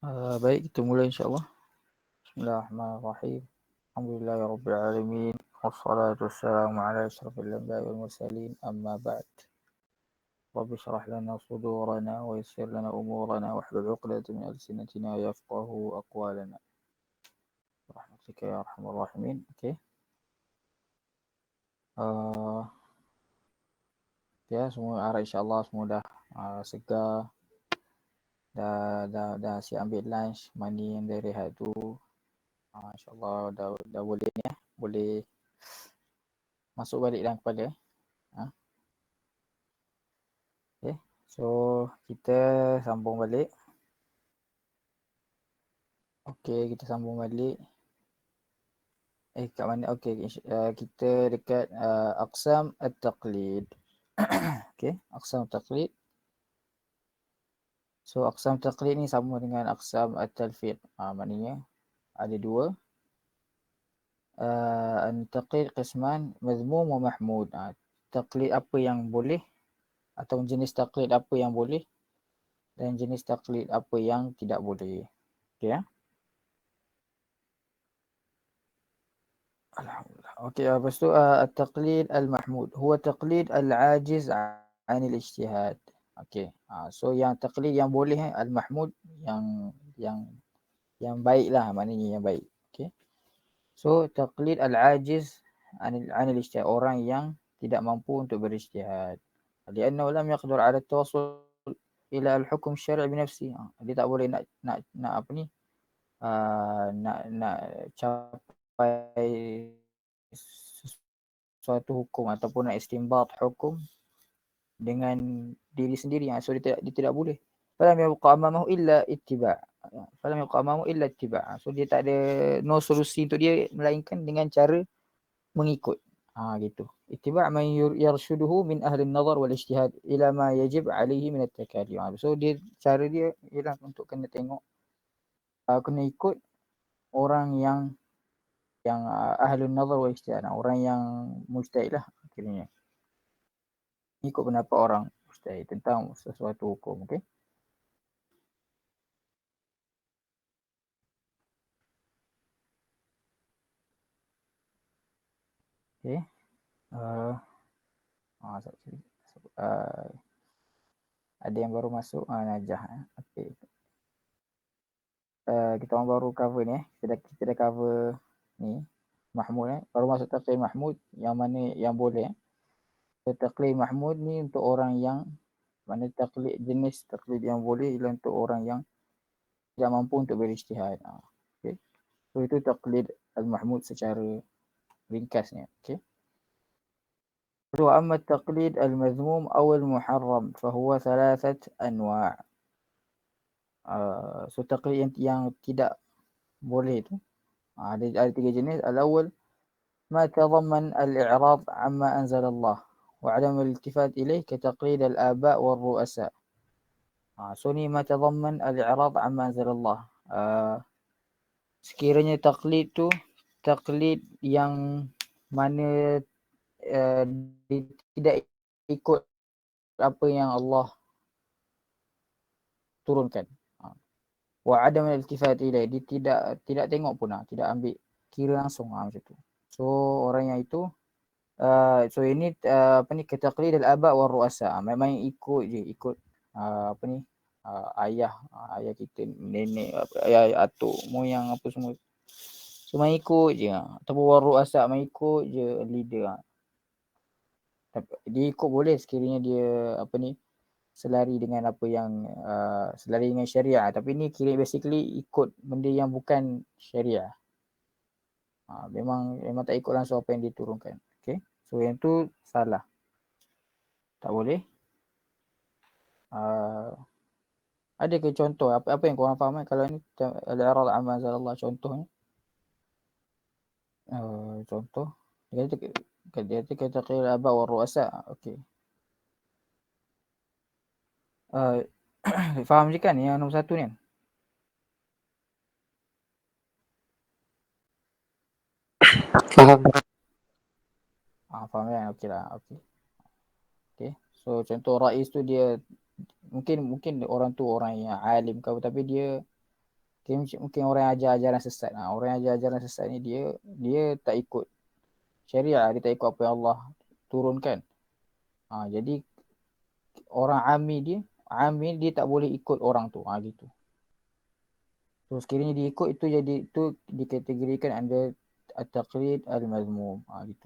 Baik, kita mulai insyaAllah. Bismillahirrahmanirrahim. Alhamdulillahirabbil alamin. Wassalatu wassalamu ala asyrafil anbiya'i wal mursalin. Amma ba'd. Rabbi shrah lana sudurana wa yassir lana umurana wahlul 'uqdatam min alsinatina yafqahu aqwalana. Rahmatika ya arhamar rahimin. Okey. Ya, semua harap insyaAllah semua dah segar. Dah siap ambil lunch. Mandi yang dah rehat tu. InsyaAllah dah boleh ni boleh masuk balik dalam kepala. Okay. So kita sambung balik. Okay, kita sambung balik. Kat mana? Okay, kita dekat aqsam at-taqlid. Okay, aqsam at-taqlid. So aqsam at-taqlid ni sama dengan aqsam at-talfiq. Maknanya ada dua. Taqlid qisman mazmum wa mahmud. Taqlid apa yang boleh atau jenis taqlid apa yang boleh dan jenis taqlid apa yang tidak boleh. Okay ya. Alhamdulillah. Okey, lepas tu at-taqlid al-mahmud huwa taqlid al-ajiz 'an al-ijtihad. Okey. So yang taqlid yang boleh al-mahmud yang yang baiklah, maknanya yang baik. Okey. So taqlid al-ajiz 'an al-ijtihad, orang yang tidak mampu untuk berijtihad. Lianna lam yaqdir 'ala at-tawassul ila al-hukm syar'i bi nafsi. Dia tak boleh nak apa ni? Nak capai suatu hukum ataupun nak istinbat hukum dengan diri sendiri. So dia tidak boleh. Falam yabqa amamahu illa ittiba'. Falam yabqa amamahu illa ittiba'. So dia tak ada no solusi untuk dia melainkan dengan cara mengikut. Gitu. Ittiba' man yarshuduhu min ahli an-nazar wal ijtihad ila ma yajib alaihi min at-takalif. So dia cara dia ialah untuk kena tengok, kena ikut orang yang ahlun nazar wal ijtihad, orang yang mujtahid lah akhirnya. Ikut pendapat orang mujtahid tentang sesuatu hukum. Okey. Okey. Ada yang baru masuk, Najah. Okey. Kita orang baru cover ni. Kita dah cover ni Mahmud baru masuk taqlid Mahmud yang mana yang boleh. Taqlid Mahmud ni untuk orang yang mana taqlid, jenis taqlid yang boleh ialah untuk orang yang tidak mampu untuk berijtihad. Okey. So itu taqlid al-Mahmud secara ringkasnya. Okey. وأما التقليد المذموم أو المحرم فهو ثلاثة أنواع. So taqlid yang tidak boleh itu ada tiga jenis. Al-awwal ما تضمن الإعراض عما أنزل الله وعدم الالتفات إليه كتقليد الآباء والرؤساء. So ni ما تضمن الإعراض عما أنزل الله. Sekiranya taklid tu taklid yang mana tidak ikut apa yang Allah turunkan. Wa adam al-iltifat ilaih, dia tidak tengok pun, tidak ambil kira langsung macam tu. So orang yang itu so ini apa ni, ketaqlid al-aba wa ru'asa. Memang ikut je, ikut apa ni, ayah kita, nenek, ayah, atuk, moyang apa semua. So main ikut je. Ataupun wa ru'asa, main ikut je leader. Dia ikut boleh sekiranya dia apa ni, selari dengan apa yang selari dengan syariah, tapi ni kira basically ikut benda yang bukan syariah. Memang tak ikut langsung apa yang diturunkan. Okay, so yang tu salah, tak boleh. Ada ke contoh apa yang korang faham kalau ni al-i'rad amma anzalallah, contohnya? Contoh dia kata qila aba wa ru'asa. Okey. Faham je kan yang nombor satu ni? Faham. Faham kan? Okey lah. Okey. So contoh rais tu dia mungkin orang tu orang yang alim kau, tapi dia mungkin orang yang ajar ajaran sesat. Orang yang ajar ajaran sesat ni dia tak ikut syariah, dia tak ikut apa yang Allah turunkan. Jadi orang ami dia tak boleh ikut orang tu. Gitu. So sekiranya dia ikut itu dikategorikan under at-taqlid al-mazmum. Gitu.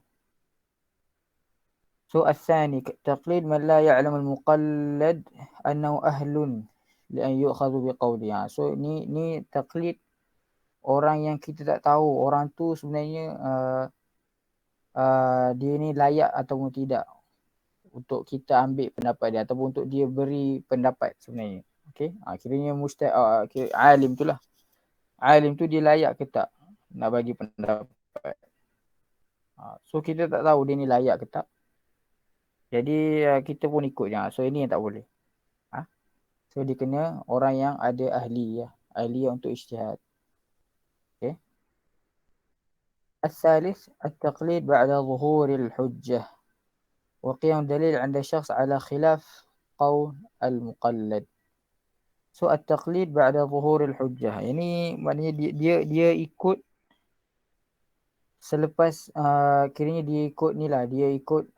So الثاني تقليد من لا يعلم المقلد أنه أهل لأن يؤخذ بقوله. So ni taklid orang yang kita tak tahu orang tu sebenarnya dia ni layak ataupun tidak untuk kita ambil pendapat dia ataupun untuk dia beri pendapat sebenarnya. Okey. Kiranya alim tu lah. Alim tu dia layak ke tak nak bagi pendapat. So kita tak tahu dia ni layak ke tak. Jadi kita pun ikut je. So ini yang tak boleh. So dia kena orang yang ada ahli ya. Ahli untuk ijtihad. Okey. الثالث التقليد بعد ظهور الحجة وقيام دليل عند شخص على خلاف قول المقلد. So at-taqlid ba'da zuhuril hujjah. Ini maknanya dia ikut selepas kiranya dia ikut ni lah, dia ikut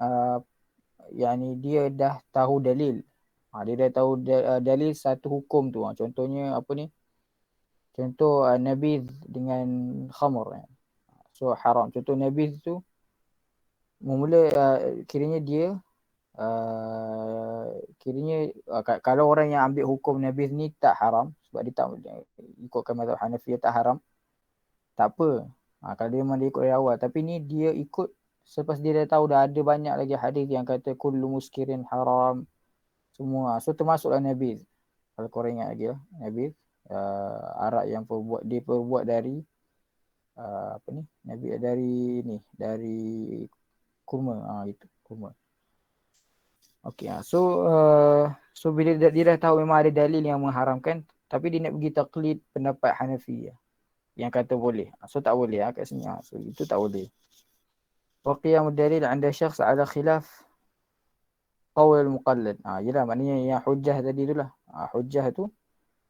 yakni dia dah tahu dalil. Dia dah tahu dalil satu hukum tu. Contohnya apa ni? Contoh nabiz dengan khamr. So haram. Contoh nabiz tu mula kiranya dia kiranya kalau orang yang ambil hukum nabiz ni tak haram sebab dia tak ikutkan mazhab Hanafiyah tak haram, tak apa. Kalau dia memang dia ikut dari awal, tapi ni dia ikut selepas dia dah tahu dah ada banyak lagi hadis yang kata kullu muskirin haram semua. So termasuklah nabiz. Kalau korang ingat lagi lah nabiz, arak yang diperbuat dari apa ni? Nabiz dari kurma, itu kurma. Okey, so bila dia dah tahu memang ada dalil yang mengharamkan, tapi dia nak pergi taklid pendapat Hanafi yang kata boleh. So tak boleh kat sini. So itu tak boleh. Wa qiyamud dalil 'inda syakhs 'ala khilaf qaul al-muqallid. Yalah maknanya yang hujjah tadi itulah. Hujjah tu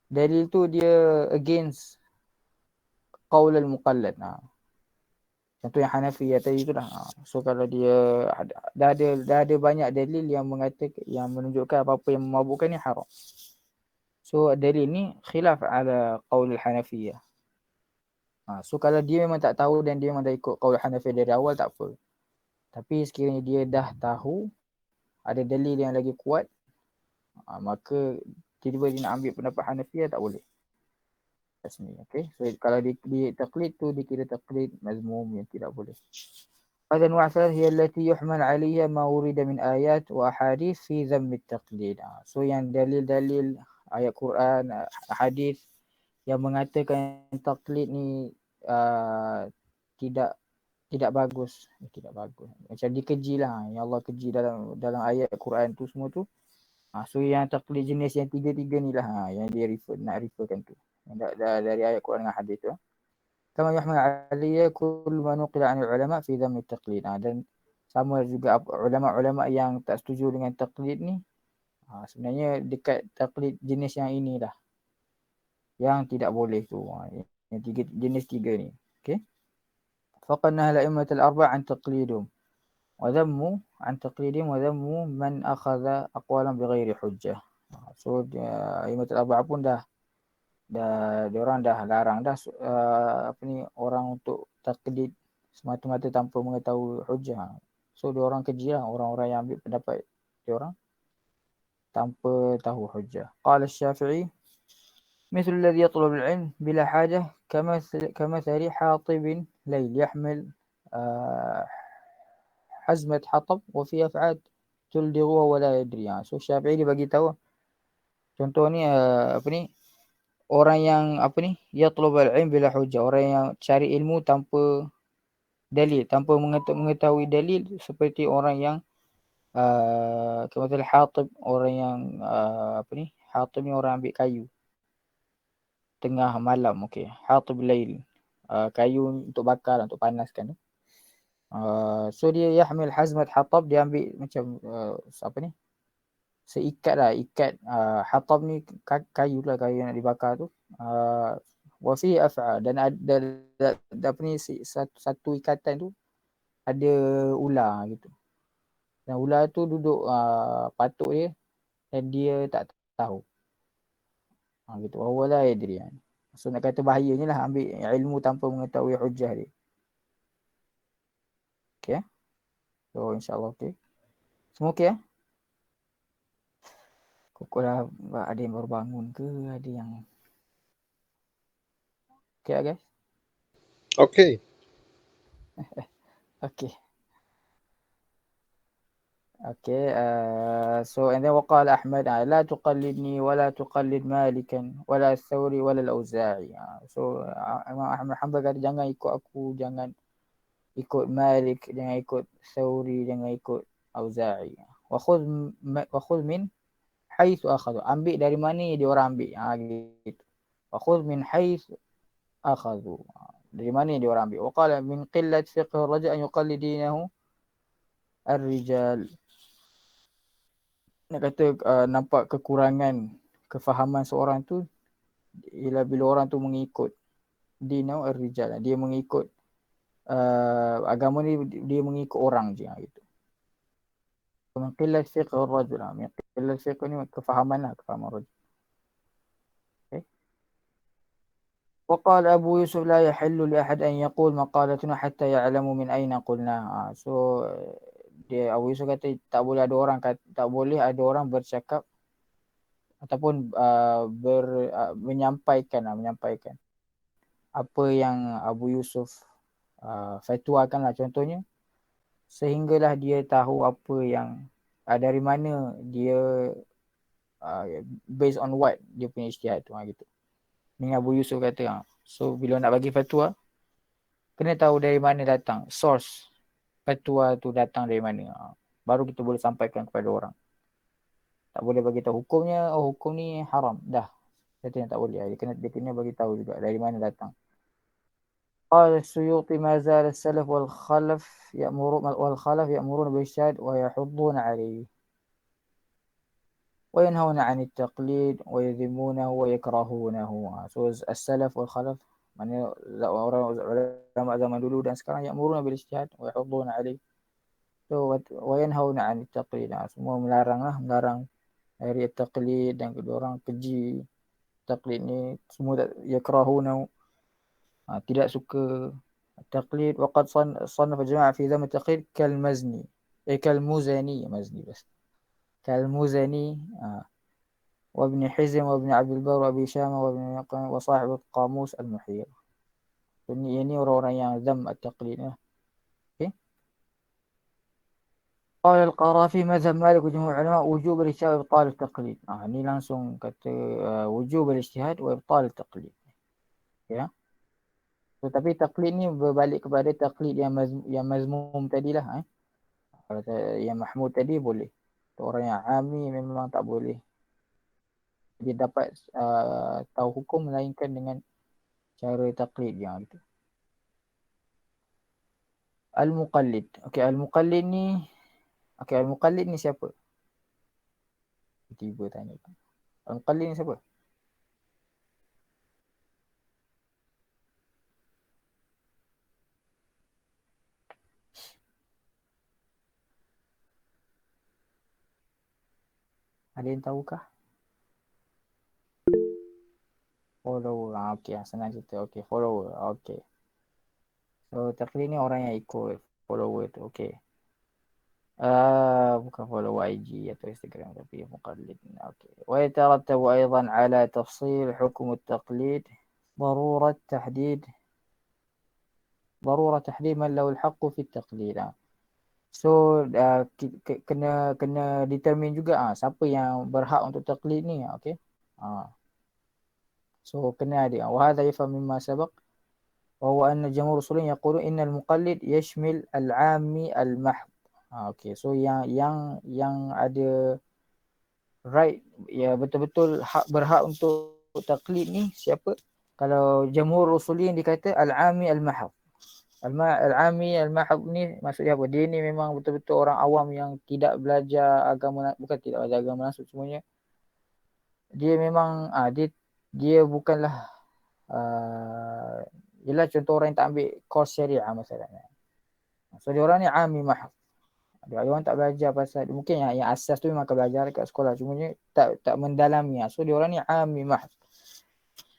dalil tu dia against qaul al-muqallid. Contoh yang Hanafi tadi itulah. So kalau dia dah ada banyak dalil yang mengatakan yang menunjukkan apa-apa yang memabukkan ni haram. So dalil ni khilaf ala qaul al-Hanafiyah. So kalau dia memang tak tahu dan dia memang dah ikut qaul Hanafiyah dari awal tak apa. Tapi sekiranya dia dah tahu ada dalil yang lagi kuat, maka tiba-tiba dia nak ambil pendapat Hanafiyah tak boleh. Kat sini, okey. So kalau di taklid tu dikira taklid mazmum yang tidak boleh. هذا أنواع ثلاث هي التي يحمل عليها ما ورد من آيات وأحاديث في ذم التقليد. So yang dalil-dalil ayat Quran, hadis yang mengatakan taklid ni tidak bagus, macam dikeji lah, yang Allah keji dalam ayat Quran tu semua tu. So yang taklid jenis yang tiga-tiga ni lah yang dia nak referkan tu, dari ayat Quran dengan hadis tu. Kama yuhmal aliyya kullu ma nuqila 'anil ulama fi dhamm at-taqlid. Dan sama juga ulama-ulama yang tak setuju dengan taklid ni, sebenarnya dekat taklid jenis yang inilah yang tidak boleh tu. Yang jenis tiga ni. Okey. Faqad nahal a'immatul arba' an taqlidum wa dhammu an taqlidihim wa dhammu man akhadha aqwalan bighairi hujjah. So a'immatul arba' pun dah diorang dah larang dah orang untuk taklid semata-mata tanpa mengetahui hujjah. So diorang keji lah orang-orang yang ambil pendapat diorang tanpa tahu hujjah. Qala Asy-Syafi'i مثل الذي يطلب العلم بلا حاجة كمثل حاطب ليل يحمل حزمة حطب وفيها فعاد تلدغه ولا يدري. So Syafi'i dia bagi tahu contoh ni orang yang yatlubul ilm bila hujjah, orang yang cari ilmu tanpa dalil, tanpa mengetahui dalil, seperti orang yang kemudian Hatib, orang yang Hatib ni orang ambil kayu tengah malam, okey, Hatib lail, kayu untuk bakar, untuk panaskan tu. So dia yahmil hazmat hatab, dia ambil macam seikat lah, ikat hatab ni kayu lah, kayu yang nak dibakar tu. wa fihi af'al, dan ada apa ni, satu ikatan tu ada ular gitu. Dan ular tu duduk patuk dia dan dia tak tahu. Gitu. Wa huwa la yadri. So nak kata bahayanya lah ambil ilmu tanpa mengetahui hujah dia. Okay. So insyaAllah okay. Semua okay ya? Kok dah ada yang baru bangun ke? Ada yang okay lah guys? Okay. Okay. Okay. So and then وقال أحمد لا تقلدني ولا تقلد مالكا ولا الثوري ولا الأوزاعي. So Imam Ahmad Hanbal kata jangan ikut aku, jangan ikut Malik, jangan ikut Thawri, jangan ikut Auza'i. Wa khudh min haitsu akhadhu. Ambil dari mana dia orang ambil. Gitu. Wa khudh min haitsu akhadhu. Dari mana dia orang ambil. Wa qala min qillat fiqh ar-rajul an yuqallid dinahu ar-rijal. Nak kata nampak kekurangan kefahaman seorang tu ialah bila orang tu mengikut dinahu ar-rijal. Dia mengikut agama ni, dia mengikut orang je gitu. من قلة فقه الرجل، من قلة فقه ni kefahaman rajul. Okay. وقال أبو يوسف لا يحل لأحد أن يقول مقالتنا حتى يعلم من أين قلنا. So dia Abu Yusuf kata tak boleh ada orang bercakap ataupun menyampaikan apa yang Abu Yusuf fatwakan lah contohnya, sehinggalah dia tahu apa yang dari mana dia based on what dia punya ijtihad tu gitu. Ni Abu Yusuf kata. So bila nak bagi fatwa kena tahu dari mana datang, source fatwa tu datang dari mana. Baru kita boleh sampaikan kepada orang. Tak boleh bagi tahu hukumnya, hukum ni haram dah. Kata tak boleh. Dia kena bagi tahu juga dari mana datang. قال السيوطي ما زال السلف والخلف يأمرون بالإجتهاد ويحضون عليه وينهون عن التقليد ويذمونه ويكرهونه. So السلف والخلف maknanya orang ulama zaman dulu dan sekarang ya'muruna bil ijtihad wa yahudduna alaih. So wa yanhauna 'anil taqlid. Semua melarang dari taqlid, dan kedua orang keji taqlid ni semua yakrahuna, tidak suka taqlid. Waqad صنف جماعة في ذم التقليد كالمزني كالمزني وابن حزم وابن عبد البر وابي شامة وابن يقين وصاحب القاموس المحيط. Ini orang-orang yang zam at-taqlid. Okay. قال القرافي مذهب مالك وجمهور العلماء وجوب الاجتهاد وإبطال التقليد. Ini langsung kata wujub al-ijtihad wa ibtal at-taqlid. Ya. So, tapi taklid ni berbalik kepada taklid yang mazmum tadilah. Kalau yang mahmud tadi boleh. Orang yang ami memang tak boleh. Dia dapat tahu hukum melainkan dengan cara taklid yang itu. Al-muqallid. Okey, al-muqallid ni siapa? Tiba tanya. Al-muqallid ni siapa? Ada yang tahukah? Follower. Okey, senang cerita. Okey, follower. Okey. So, taklid ni orang yang ikut follower tu. Okey. bukan follow IG atau Instagram, tapi muqallid. Okey. Wa yatarattabu aidan ala tafsil hukum at-taqlid ضرورة تحديد من له الحق في التقليد. So kena determine juga siapa yang berhak untuk taklid ni. Okey. So kena ada. Wa hadha yafham mimma sabaq wa huwa anna jamhur usuliyyin yaqulun innal muqallid yashmil al-'ammi al-mahd. Okay, so yang ada right, ya betul-betul berhak untuk taklid ni siapa? Kalau jamhur usuliyin dikata al-'ami al-mahd. Al-'ami al-mahd ni maksudnya apa? Dia ni memang betul-betul orang awam yang tidak belajar agama, bukan tidak belajar agama langsung semuanya. Dia memang dia bukanlah Ialah contoh orang yang tak ambil course syariah masalahnya. So dia orang ni ami mahal. Dia orang tak belajar pasal mungkin yang asas tu memang akan belajar kat sekolah, cuma tak mendalami. So dia orang ni ami mahal.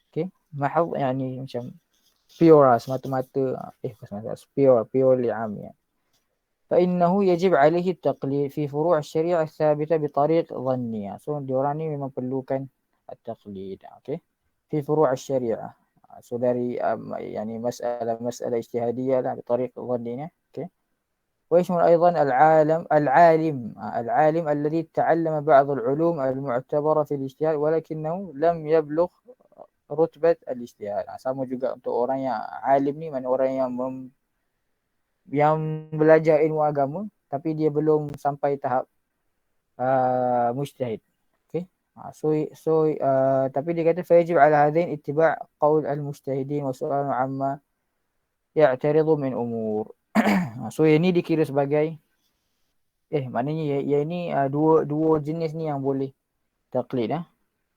Okay, mahal yani macam pure semata-mata purely ami. فإنه يجب عليه التقليد في فروع الشريعة الثابتة بطريق ظنية. So dia orang ni memang perlukan التقليد. Okay, في فروع الشريعة. So dari يعني مسألة اجتهادية لا بطريق ظنية. Okay. ويشمل أيضا العالم الذي تعلم بعض العلوم المعتبرة في الاجتهاد ولكنه لم يبلغ رتبة الاجتهاد. Sama juga untuk orang yang alim ni, mana orang yang belajar ilmu agama tapi dia belum sampai tahap mujtahid. Okay. Tapi dia kata fayajib ala hadain ittiba' qaul al-mujtahidin wa su'al amma ya'taridu min umur. So yang ni dikira sebagai maknanya yang ni dua jenis ni yang boleh taklid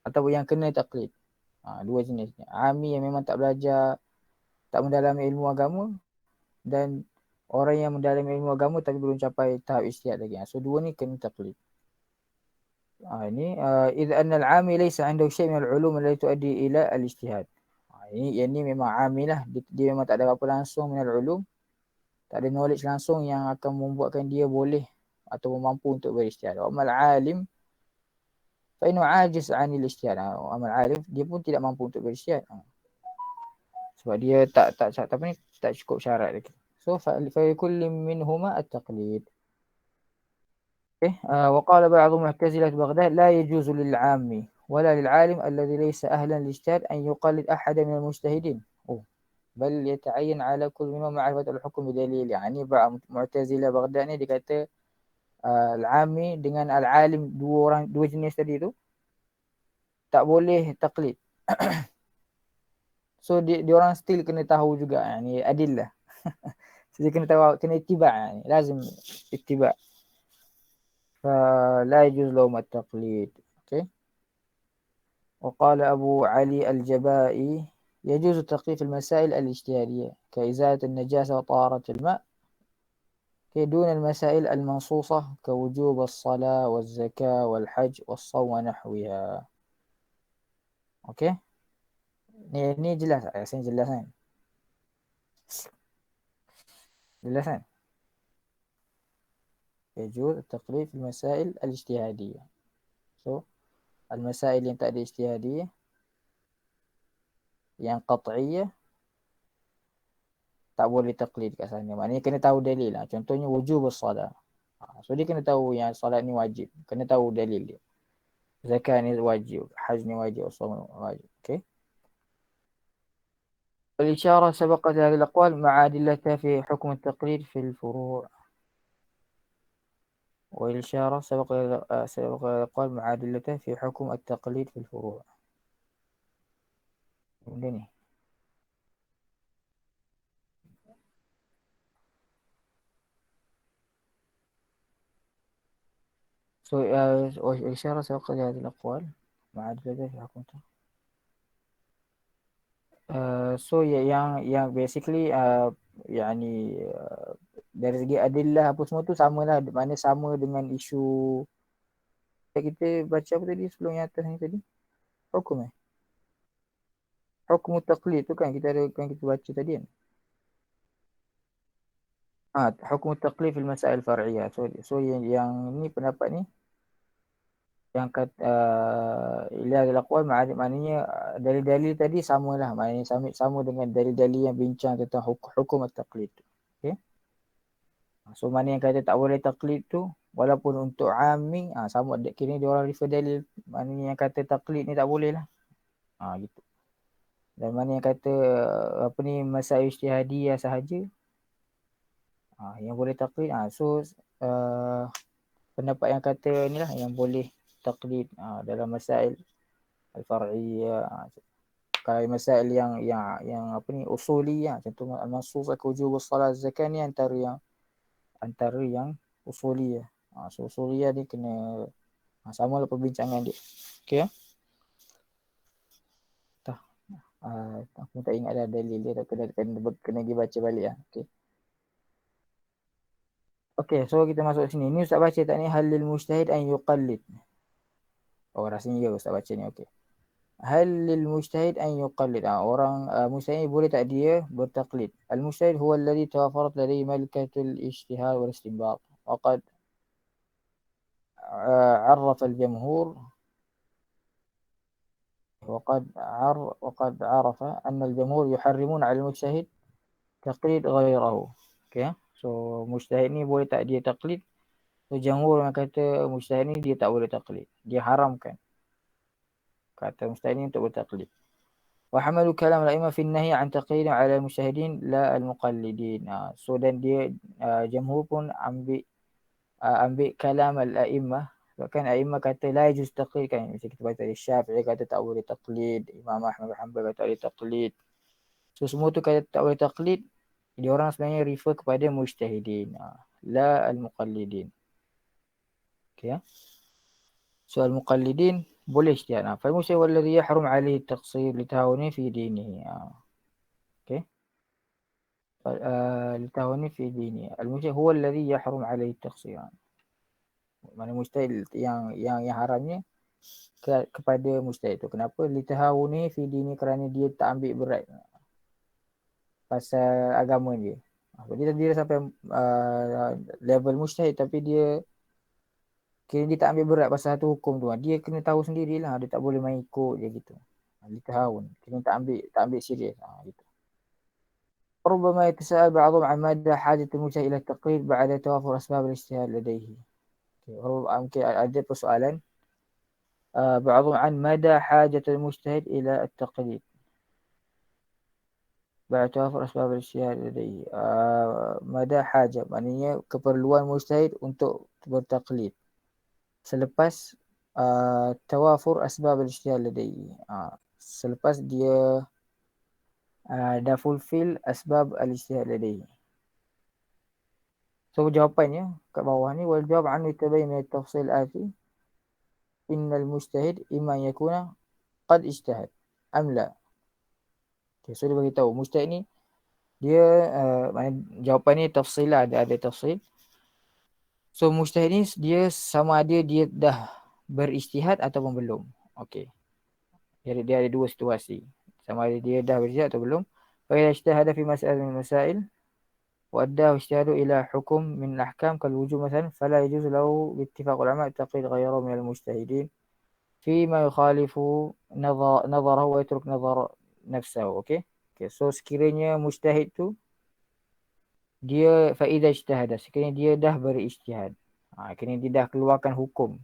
atau yang kena taklid. Dua jenis ni. Ami yang memang tak belajar, tak mendalami ilmu agama, dan orang yang mendalami ilmu agama tapi belum capai tahap ijtihad lagi. So dua ni kena taklid. Ini idza anna al-'ami laysa 'indahu syai' min al-'ulum allati tuaddi ila al-ijtihad. Ini memang 'ami lah, dia memang tak ada apa langsung min al-'ulum, tak ada knowledge langsung yang akan membuatkan dia boleh atau mampu untuk berijtihad. Wa amal 'alim fa innahu 'ajiz 'anil ijtihad. Amal 'alim dia pun tidak mampu untuk berijtihad. Sebab dia tak cukup syarat lagi. So fa kulli minhuma at-taqlid. وقال بعض معتزلة بغداد لا يجوز للعام ولا للعالم الذي ليس أهلا للاجتهاد أن يقلد أحد من المجتهدين بل يتعين على كل منهم معرفة الحكم بدليل. يعني بعض معتزلة بغداد ni dia kata al-ami dengan al-alim, dua jenis tadi tu tak boleh taklid. So dia orang still kena tahu juga yani adillah. So dia kena tahu, kena ittiba', yani lazim ittiba'. فلا يجوز لهم التقليد. Okay. وقال أبو علي الجبائي يجوز التقليد في المسائل الاجتهادية كإزالة النجاسة وطهارة الماء دون المسائل المنصوصة كوجوب الصلاة والزكاة والحج والصوم ونحوها. Okay. Ni jelas, saya jelas kan? Jelas kan? يجوز التقليد في المسائل الاجتهادية. So المسائل yang tak ada ijtihadiyah, yang qat'iyah, tak boleh taklid kat sana. Maknanya kena tahu dalil lah. Contohnya wujub as-salat. So dia kena tahu yang salat ni wajib. Kena tahu dalil dia. Zakat ni wajib. Haj ni wajib. Shaum wajib. Okay. والإشارة سبقت هذه الأقوال مع أدلتها في حكم التقليد في الفروع. والإشارة سبقت هذه الأقوال مع أدلتها في حكم التقليد في الفروع. ini. So والإشارة سبقت هذه الأقوال مع أدلتها في حكم التقليد. So yang basically yani dari segi adillah apa semua tu samalah, mana sama dengan isu kita baca apa tadi sebelum yang atas ni tadi, hukum hukum taqlid tu kan kita baca tadi kan. Hukum taqlid fil masail far'iyah. So yang ni pendapat ni yang kata ila al-aqwal maknanya dalil-dalil tadi samalah, maknanya sama dengan dalil-dalil yang bincang tentang hukum at-taqlid. Okey. So mana yang kata tak boleh taklid tu walaupun untuk ami, sama kini dia orang refer dalil mana yang kata taklid ni tak boleh lah. Gitu. Dan mana yang kata apa ni masail ijtihadiyah sahaja, yang boleh taklid. So pendapat yang kata ni lah yang boleh taklid dalam masail al-far'iyah. Kalau masail yang apa ni usuliyah, contoh al-mansus wujub as-salat zakat ni antara yang usuliyah. So usuliyah ni kena sama lah perbincangan dia. Okey ya. Saya tak ingat dah dalil dia, tak kena pergi baca balik lah. Okay. Okay, so kita masuk sini. Ni Ustaz baca tak ni? Halil mujtahid an yuqallid. Oh, rasanya ya Ustaz baca ni. Okay. Halil mujtahid an yuqallid. Orang mujtahid boleh tak dia bertaklid? Al-mujtahid huwa alladhi tawafarat ladhi malikatul ijtihad wal istinbat. Waqad عرف الجمهور وقد عرف أن الجمهور يحرمون على المجتهد تقليد غيره. Okay. So mujtahid ni boleh tak dia taklid? So jamhur yang kata mujtahid ni dia tak boleh taklid. Dia haramkan. Kata mujtahid ni untuk bertaklid. Wa hamalu kalam al-a'immah fi an-nahy an taqlid 'ala al-mujtahidin la al-muqallidin. So dan dia jamhur pun ambil kalam al-a'immah. Bahkan a'immah kata la yajuz taqlid kan. Macam kita baca dari Syafi'i kata tak boleh taklid. Imam Ahmad bin Hanbal kata tak boleh taklid. So semua tu kata tak boleh taklid. Dia orang sebenarnya refer kepada mujtahidin. La al-muqallidin. Okay. So al-muqallidin boleh ijtihad. Fal-mujtahid walladhi yahrum alaihi at-taqsir litahawuni fi dinihi. Okay. litahawuni fi dinihi. Al-mujtahid huwa alladhi yahrum alaihi at-taqsir. Mana mujtahid yang haramnya kepada mujtahid tu. Kenapa? Litahawuni fi dini, kerana dia tak ambil berat pasal agama dia. Jadi dia sampai level mujtahid tapi dia kira dia tak ambil berat pasal satu hukum tu. Dia kena tahu sendirilah. Dia tak boleh main ikut je gitu. Litahawun. Kena tak ambil serius. Gitu. ربما يتساءل بعضهم عن مدى حاجة المجتهد إلى التقليد بعد توافر أسباب الاجتهاد لديه. ممكن ada persoalan بعضهم عن مدى حاجة المجتهد إلى التقليد بعد توافر أسباب الاجتهاد لديه. مدى حاجة maknanya keperluan mujtahid untuk bertaklid selepas tawafur asbab al-ijtihad ladaihi. Selepas dia dah fulfill asbab al-ijtihad ladaihi. So jawapannya kat bawah ni, wal jawab an yatabayyan min at-tafsil ati innal mujtahid imma yakuna qad ijtahad am la. Okay, so dia bagi tahu mujtahid ni dia jawapan ni tafsil lah, ada tafsil. So mujtahid ni dia sama ada dia dah berijtihad ataupun belum. Okey. Dia ada dua situasi. Sama ada dia dah berijtihad atau belum. Fa idza ijtahada fi mas'alatin min masail wa addahu ijtihadu ila hukum min al-ahkam kal wujub مثلا فلا يجوز له باتفاق العلماء تقليد غيره من المجتهدين فيما يخالف نظره ويترك نظر نفسه. Okey. So sekiranya mujtahid tu dia fa idza ijtahada, sekiranya dia dah berijtihad. Kena dia dah keluarkan hukum.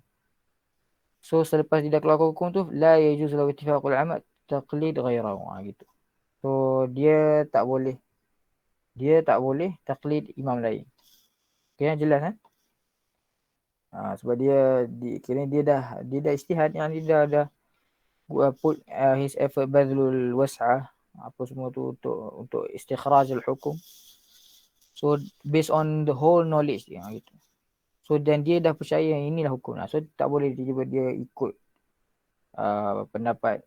So selepas dia dah keluarkan hukum tu la yajuz lahu ittifaqul ulama taqlid ghairahu. Gitu. So dia tak boleh taklid imam lain. Kira jelas kan? Sebab kira dia dah ijtihad, yang dia dah put his effort, badlul was'ah, apa semua tu untuk istikhraj al-hukum. So based on the whole knowledge dia gitu. So dan dia dah percaya yang inilah hukum. So tak boleh tiba-tiba dia ikut pendapat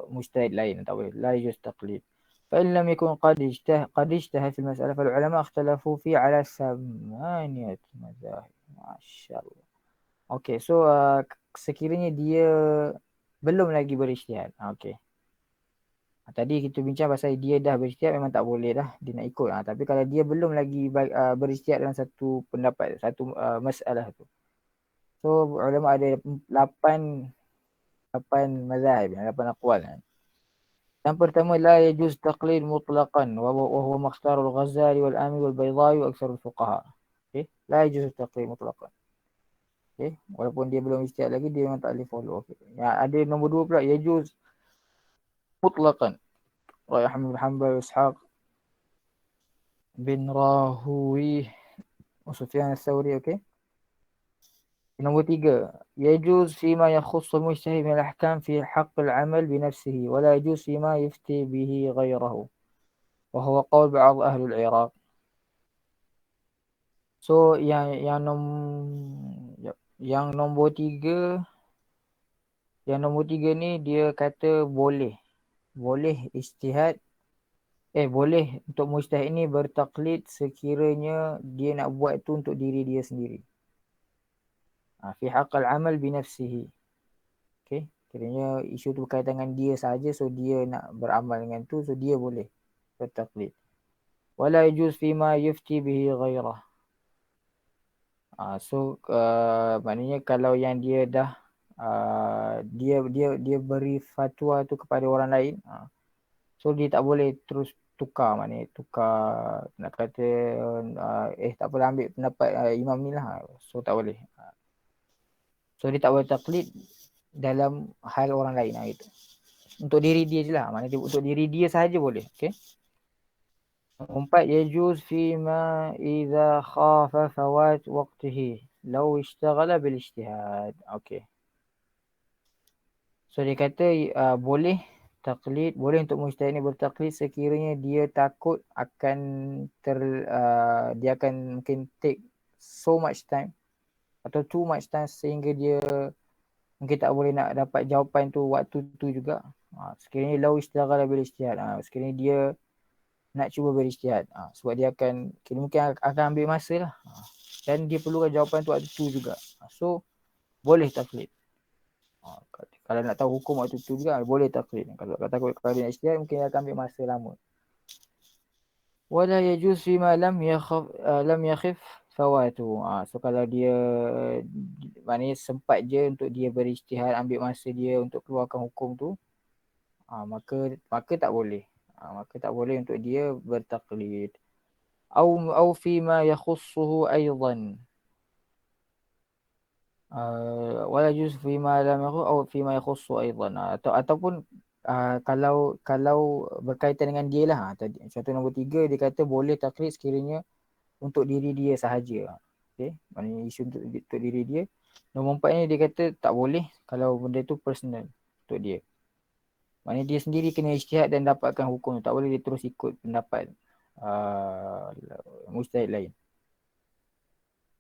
mujtahid lain, tak boleh. La yajuz taqlid. فإن لم يكن قد اجتهد في المسألة فالعلماء اختلفوا فيه على 8 مذاهب. Masya Allah. Okay, so sekiranya dia belum lagi berijtihad. Okay. Tadi kita bincang pasal dia dah berijtihad, memang tak boleh dah dia nak ikut. Tapi kalau dia belum lagi berijtihad dalam satu pendapat, satu masalah tu. So ulama ada 8 mazhab, 8 aqwal. Yang pertama, la yajuz taqlid mutlaqan wa huwa makhtar al-Ghazali wal-Ami wal-Baydawi wa aktsar al-fuqaha. Okey, la yajuz taqlid mutlaqan. Okey, walaupun dia belum ijtihad lagi, dia memang tak boleh follow. Okey. Ya, ada nombor 2 pula, yajuz mutlaqan. Wa Ahmad bin Hanbal, Ishaq bin Rahuwi, Sufyan ats-Tsauri. Okey. Nombor 3, يجوز فيما يخص المجتهد من الأحكام في حق العمل بنفسه ولا يجوز فيما يفتي به غيره وهو قول بعض أهل العراق. So yang nombor 3 ni dia kata boleh boleh ijtihad boleh untuk mujtahid ini bertaklid sekiranya dia nak buat tu untuk diri dia sendiri. Fi haqqal amal binafsihi. Okey, kiranya isu tu berkaitan dengan dia saja, so dia nak beramal dengan tu, so dia boleh bertaklid. Wala yajuz fima yufti bihi ghairah. Maknanya kalau yang dia dah dia beri fatwa tu kepada orang lain, so dia tak boleh terus tukar, maknanya tukar, nak kata tak boleh ambil pendapat imam ni lah, so tak boleh. So dia tak boleh taklid dalam hal orang lain gitu. Untuk diri dia je lah, maknanya untuk diri dia sahaja boleh. Okay. Empat, yajuz fima idza khafa fawat waqtihi law ishtaghala bil ijtihad. Okay. So dia kata boleh taklid, boleh untuk mujtahid ni bertaklid sekiranya dia takut akan dia akan mungkin take so much time atau too much time sehingga dia mungkin tak boleh nak dapat jawapan tu waktu tu juga. Sekiranya law ishtaghala bil ijtihad, sekiranya dia nak cuba berijtihad, sebab dia akan mungkin akan ambil masa lah, dan dia perlukan jawapan tu waktu tu juga. So boleh taklid. Kalau nak tahu hukum waktu tu juga boleh taklid. Kalau takut kalau dia nak ijtihad mungkin akan ambil masa lama. Wala yajuz fima lam yakhif fawatu. So kalau dia maknanya sempat je untuk dia berijtihad, ambil masa dia untuk keluarkan hukum tu, maka tak boleh. Maka tak boleh untuk dia bertaklid. Au fima yakhussuhu aidan. Wala yajuz fima lam yakhus au fima yakhussu aidan. Ataupun kalau berkaitan dengan dia lah. Contoh nombor 3, dia kata boleh taklid sekiranya untuk diri dia sahaja. Okay, maknanya isu untuk diri dia. Nombor 4 ni dia kata tak boleh kalau benda tu personal untuk dia. Maknanya dia sendiri kena ijtihad dan dapatkan hukum. Tak boleh dia terus ikut pendapat mujtahid lain.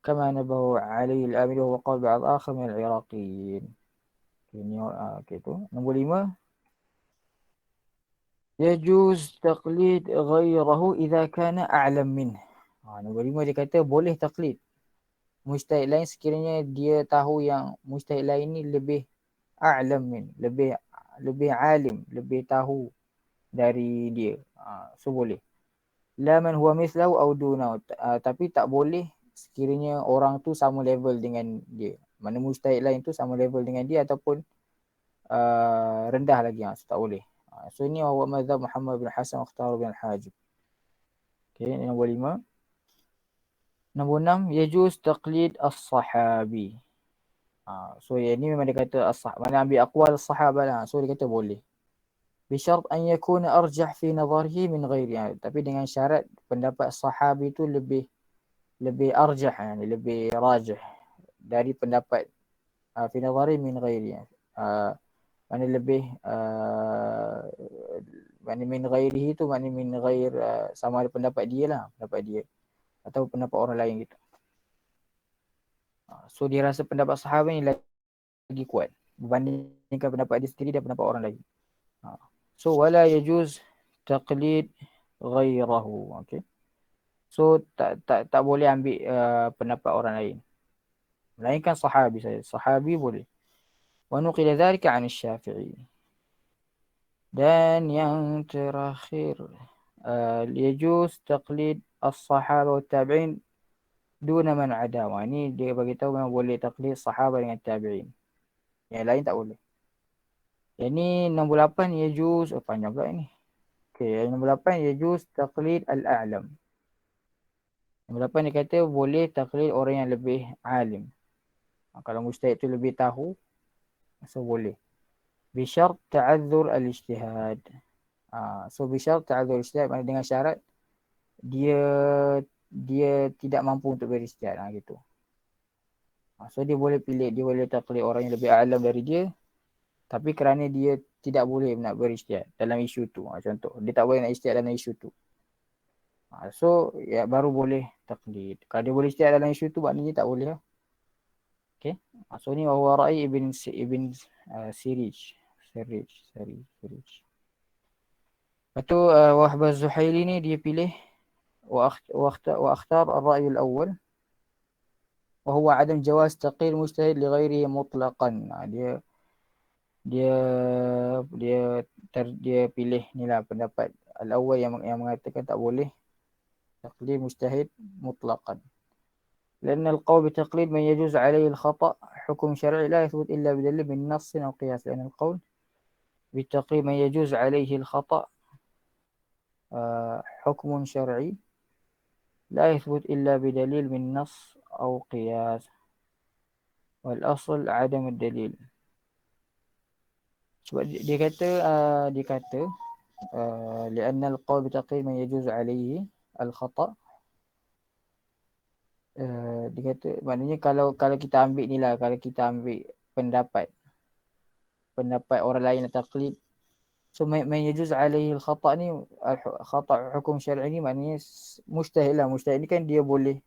Kama nabahu Ali al-Amili wa qala ba'd akhar min al-Iraqiyin. Okay, tu. Nombor 5. Yajuz taqlid ghairahu idza kana a'lam min. Nombor 5 dia kata boleh taklid mujtahid lain sekiranya dia tahu yang mujtahid lain ni lebih a'lam min, lebih alim, lebih tahu dari dia. So boleh. La man huwa mithlahu aw dunahu. Tapi tak boleh sekiranya orang tu sama level dengan dia. Mana mujtahid lain tu sama level dengan dia ataupun rendah lagi, so tak boleh. So ini wa mazhab Muhammad bin Hasan Mukhtar bin Al-Hajib. Okay, ini nombor 5. Nombor 6, yajuz taqlid as-sahabi. So yang ni memang dia kata mana ambil aqwal as-sahabah lah. So dia kata boleh. Bisyarat an yakuna arjah fi nadharihi min ghairi. Tapi dengan syarat pendapat sahabi tu lebih arjah, lebih rajih dari pendapat fi nadhari min ghairi. Mana lebih mana min ghairihi tu mana min ghair sama ada pendapat dia lah, pendapat dia atau pendapat orang lain gitu. So dia rasa pendapat sahabat ni lagi kuat berbandingkan pendapat dia sendiri dan pendapat orang lain. So wala yajuz taqlid ghairahu. Okay. So tak boleh ambil pendapat orang lain, melainkan sahabi saja. Sahabi boleh. Wa nuqila dhalika 'an asy-Syafi'i. Dan yang terakhir, yajuz taqlid as-sahaba wa tabi'in duna man adawa. Ini dia bagi tahu memang boleh taklid sahabat dengan tabi'in. Yang lain tak boleh. Yang ni nombor 8, yajuz, panjang pula ini. Okey, nombor 8, yajuz taklid al-a'lam. Nombor 8 dia kata boleh taklid orang yang lebih alim. Kalau mujtahid tu lebih tahu, so boleh. Bisyarat ta'adzur al-ijtihad. So bisyarat ta'adzur al-ijtihad, maknanya dengan syarat dia tidak mampu untuk berijtihad, gitu. So dia boleh pilih, dia boleh taklid orang yang lebih alam dari dia, tapi kerana dia tidak boleh nak berijtihad dalam isu tu. Contoh, dia tak boleh nak ijtihad dalam isu tu. So ya baru boleh taklid. Kalau dia boleh ijtihad dalam isu tu, maknanya tak boleh lah. Okay. So ni wa ra'i ibn Sirij. Lepas tu Wahb Az-Zuhaili ni dia pilih واختار الرأي الأول وهو عدم جواز تقييد مجتهد لغيره مطلقا. Dia dia dia pilih ni lah pendapat al-awwal yang mengatakan tak boleh taqlid mujtahid mutlaqan. لأن القول بتقليد من يجوز عليه الخطأ حكم شرعي لا يثبت إلا بدليل من نص أو قياس. لأن القول بتقليد من يجوز عليه الخطأ حكم شرعي لا يثبت إلا بدليل من نص أو قياس والأصل عدم الدليل. Sebab dia kata لأن القول بتقليد من يجوز عليه الخطأ dia kata maknanya kalau kita ambil ni lah, kalau kita ambil pendapat orang lain yang taklid, so man yajuz alaihi al-khata' ni khata' hukum syar'i ni maknanya mustahil lah. Mustahil ni kan dia boleh,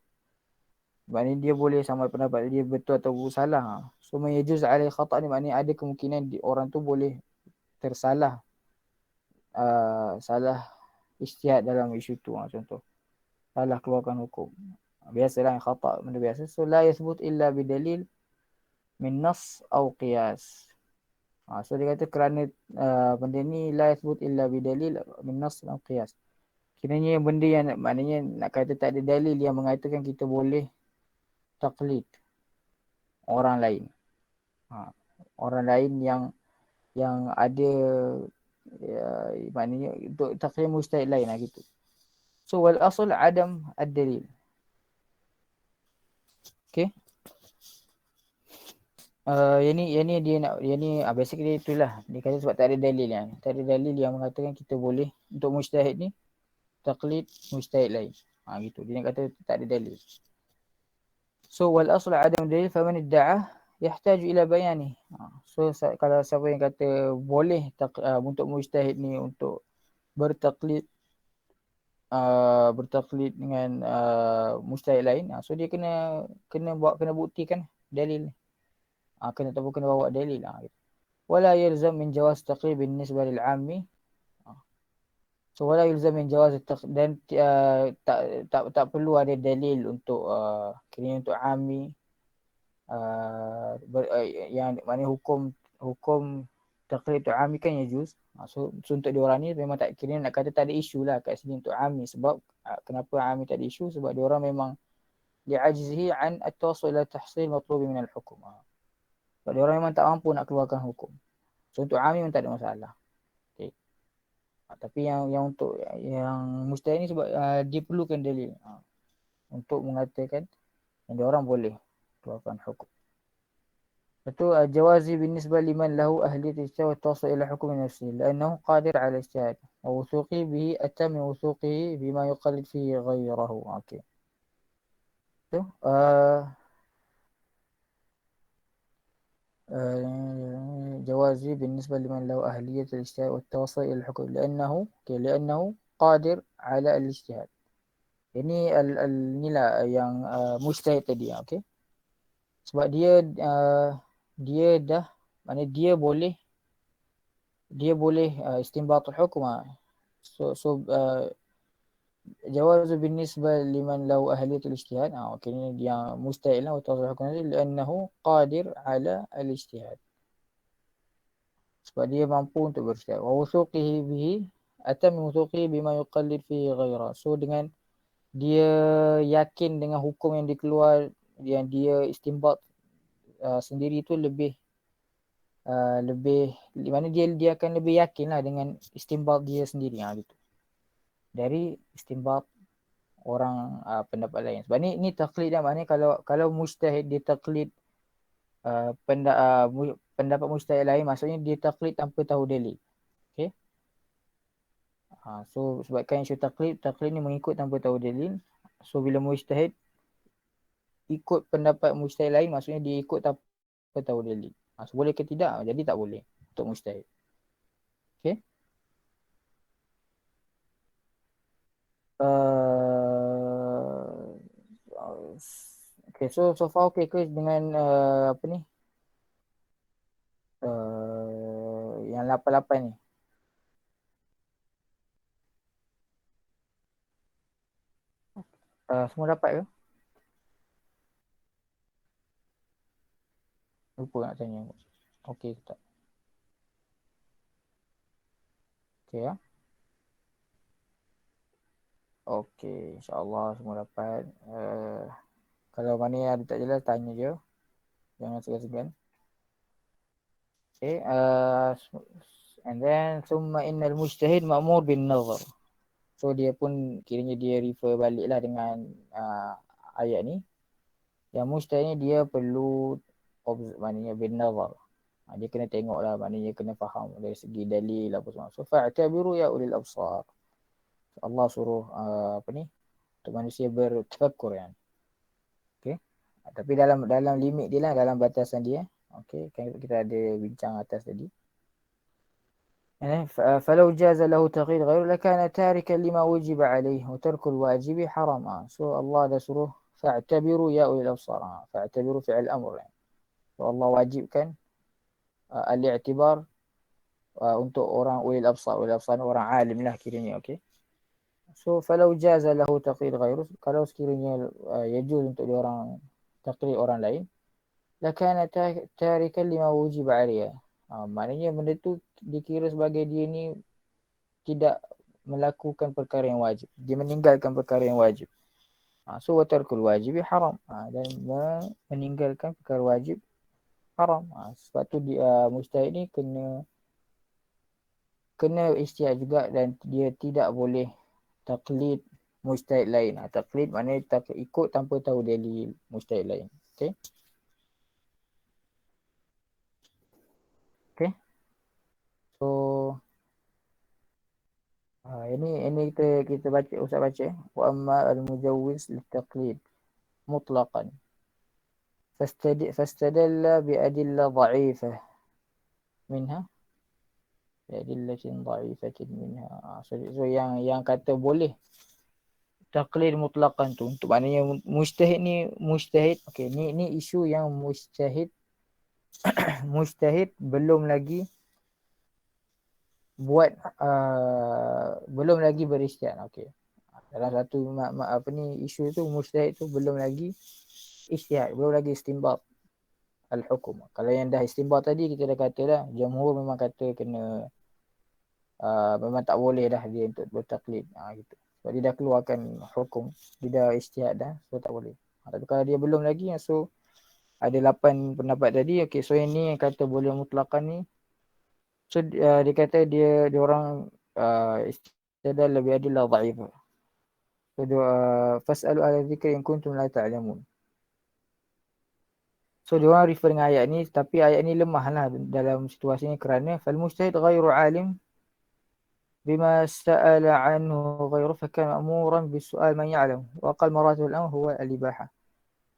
maknanya dia boleh sama pendapat dia betul atau salah. So man yajuz alaihi khata' ni maknanya ada kemungkinan orang tu boleh tersalah salah ijtihad dalam isu tu. Contoh salah keluarkan hukum, biasalah yang khata' benda biasa. So la yathbut illa bidalil min nas au qiyas. So dia kata kerana benda ni la yathbut illa bidalil min nas au qiyas. Kiranya benda yang maknanya nak kata tak ada dalil yang mengatakan kita boleh taklid orang lain. Orang lain yang ada maknanya untuk taklid mustahil lain lah gitu. So wal asal adam ad-dalil. Okay. Yang ni dia nak, yang ni basically itulah dia kata sebab tak ada dalil kan. Tak ada dalil yang mengatakan kita boleh untuk mujtahid ni taklid mujtahid lain. Gitu. Dia nak kata tak ada dalil. So wal asl adam dalil faman idda'a yahtaju ila bayani. So kalau siapa yang kata boleh untuk mujtahid ni untuk bertaklid dengan mujtahid lain, so dia kena buktikan dalil. Kena bawa dalil gitu. Wala yalzam min jawaz taqlid بالنسبة للعامي. So wala yalzam min jawaz dan tak perlu ada dalil untuk kira untuk ami yang mana hukum taqlid untuk ami kan yajuz. So untuk diorang ni memang tak kira nak kata tak ada isu lah kat sini untuk ami. Sebab kenapa ami tak ada isu? Sebab diorang memang li'ajzihi an at-tawassul ila tahsil matlubi min al-hukum. Sebab diorang memang tak mampu nak keluarkan hukum. So untuk ami memang tak ada masalah. Okay. Tapi yang untuk yang mustahil ni sebab dia perlukan dalil untuk mengatakan yang diorang boleh keluarkan hukum. Itu jawazi بالنسبة لمن له أهلية الاجتهاد والتوصل إلى حكم نفسه لأنه قادر على الاجتهاد ووثوقه به أتم من وثوقه بما يقلد فيه غيره. أوكي. itu جوازي بالنسبة لمن له أهلية الاجتهاد والتوصل إلى الحكم لأنه قادر على الاجتهاد. Ini inilah yang mujtahid tadi. Okay. Sebab dia dah, maknanya dia boleh istinbatul hukum. So جواز بالنسبة لمن له أهلية الاجتهاد. Okay, ini yang mustahil lah وتوصل الحكم لأنه قادر على الاجتهاد. Sebab dia mampu untuk berijtihad. ووثوقه به أتم من وثوقه بما يقلد فيه غيره. So dengan dia yakin dengan hukum yang dikeluar, yang dia istinbat sendiri tu lebih mana dia akan lebih yakin lah dengan istinbat dia sendiri gitu dari istinbat orang pendapat lain. Sebab ni taklid lah, maknanya kalau mujtahid dia taklid pendapat mujtahid lain, maksudnya dia taklid tanpa tahu dalil. Okay. So sebabkan isu taklid ni mengikut tanpa tahu dalil. So bila mujtahid ikut pendapat mujtahid lain, maksudnya dia ikut tanpa tahu dalil. So boleh ke tidak? Jadi tak boleh untuk mujtahid. Okay. Okay, so far okay ke dengan apa ni? Yang 88 ni. Semua dapat ke? Lupa nak tanya. Okey ke tak? Okey ya. Okey, insyaAllah semua dapat. Kalau mana yang ada tak jelas, tanya je. Jangan segan-segan. Okay. And then, summa innal mujtahid ma'mur bin nazar. So, dia pun kiranya dia refer balik lah dengan ayat ni. Yang mujtahid ni dia perlu maknanya bin nazar. Dia kena tengok lah, maknanya kena faham dari segi dalil apa semua. So, fa'tabiru ya ulil absar. Allah suruh apa ni? Untuk manusia bertafakkur kan. Okay. Tapi dalam limit dia lah, dalam batasan dia. Okay. Kan kita ada bincang atas tadi. فلو جاز له تغيير غيره لكان تاركا لما وجب عليه وترك الواجب حرام. So Allah dah suruh fa'tabiru ya ulil absar. Fa'tabiru fi'il amr. So Allah wajibkan al-i'tibar untuk orang ulil absar. Ulil absar orang alim lah kiranya. Okay. So falau jaza lahu taqlid ghairu, kalau sekiranya yajuz untuk dia orang taqlid orang lain, lakana tarikan lima wujib alaiha. Maknanya benda tu dikira sebagai dia ni tidak melakukan perkara yang wajib. Dia meninggalkan perkara yang wajib. So watarkul wajib haram. Dan meninggalkan perkara wajib haram. Sebab tu dia mujtahid ni kena ijtihad juga dan dia tidak boleh taklid mujtahid lain. Taklid maknanya ikut tanpa tahu dalil mujtahid lain. Okay. Okay. So ini kita baca, Ustaz baca. Wa amma al-mujawwiz lit-taqlid mutlaqan fastadalla bi adilla dha'ifah minha adillatin dha'ifatin minha. So yang kata boleh taklid mutlaqan tu untuk maknanya mujtahid ni okey, ni isu yang mujtahid belum lagi buat belum lagi berijtihad. Okey. Dalam satu apa ni isu tu mujtahid tu belum lagi ijtihad, belum lagi istinbat al-hukum. Kalau yang dah istinbat tadi kita dah kata dah, jamhur memang kata kena memang tak boleh dah dia untuk bertaklid gitu. Sebab dia dah keluarkan hukum, dia dah ijtihad dah, so tak boleh. Tapi kalau dia belum lagi, so ada 8 pendapat tadi. Okey, so yang ni yang kata boleh mutlaqan ni, so dia kata dia orang istidlal lebih adillah dha'ifah. So fas'alu ala dzikri in kuntum la ta'lamun. So dia orang refer dengan ayat ni, tapi ayat ni lemah lah dalam situasi ni kerana fal mujtahid ghairu alim bima sa'ala anhu ghairu fakana ma'muran bisu'al man ya'lam wa aqal maratib al-amr huwa al-ibaha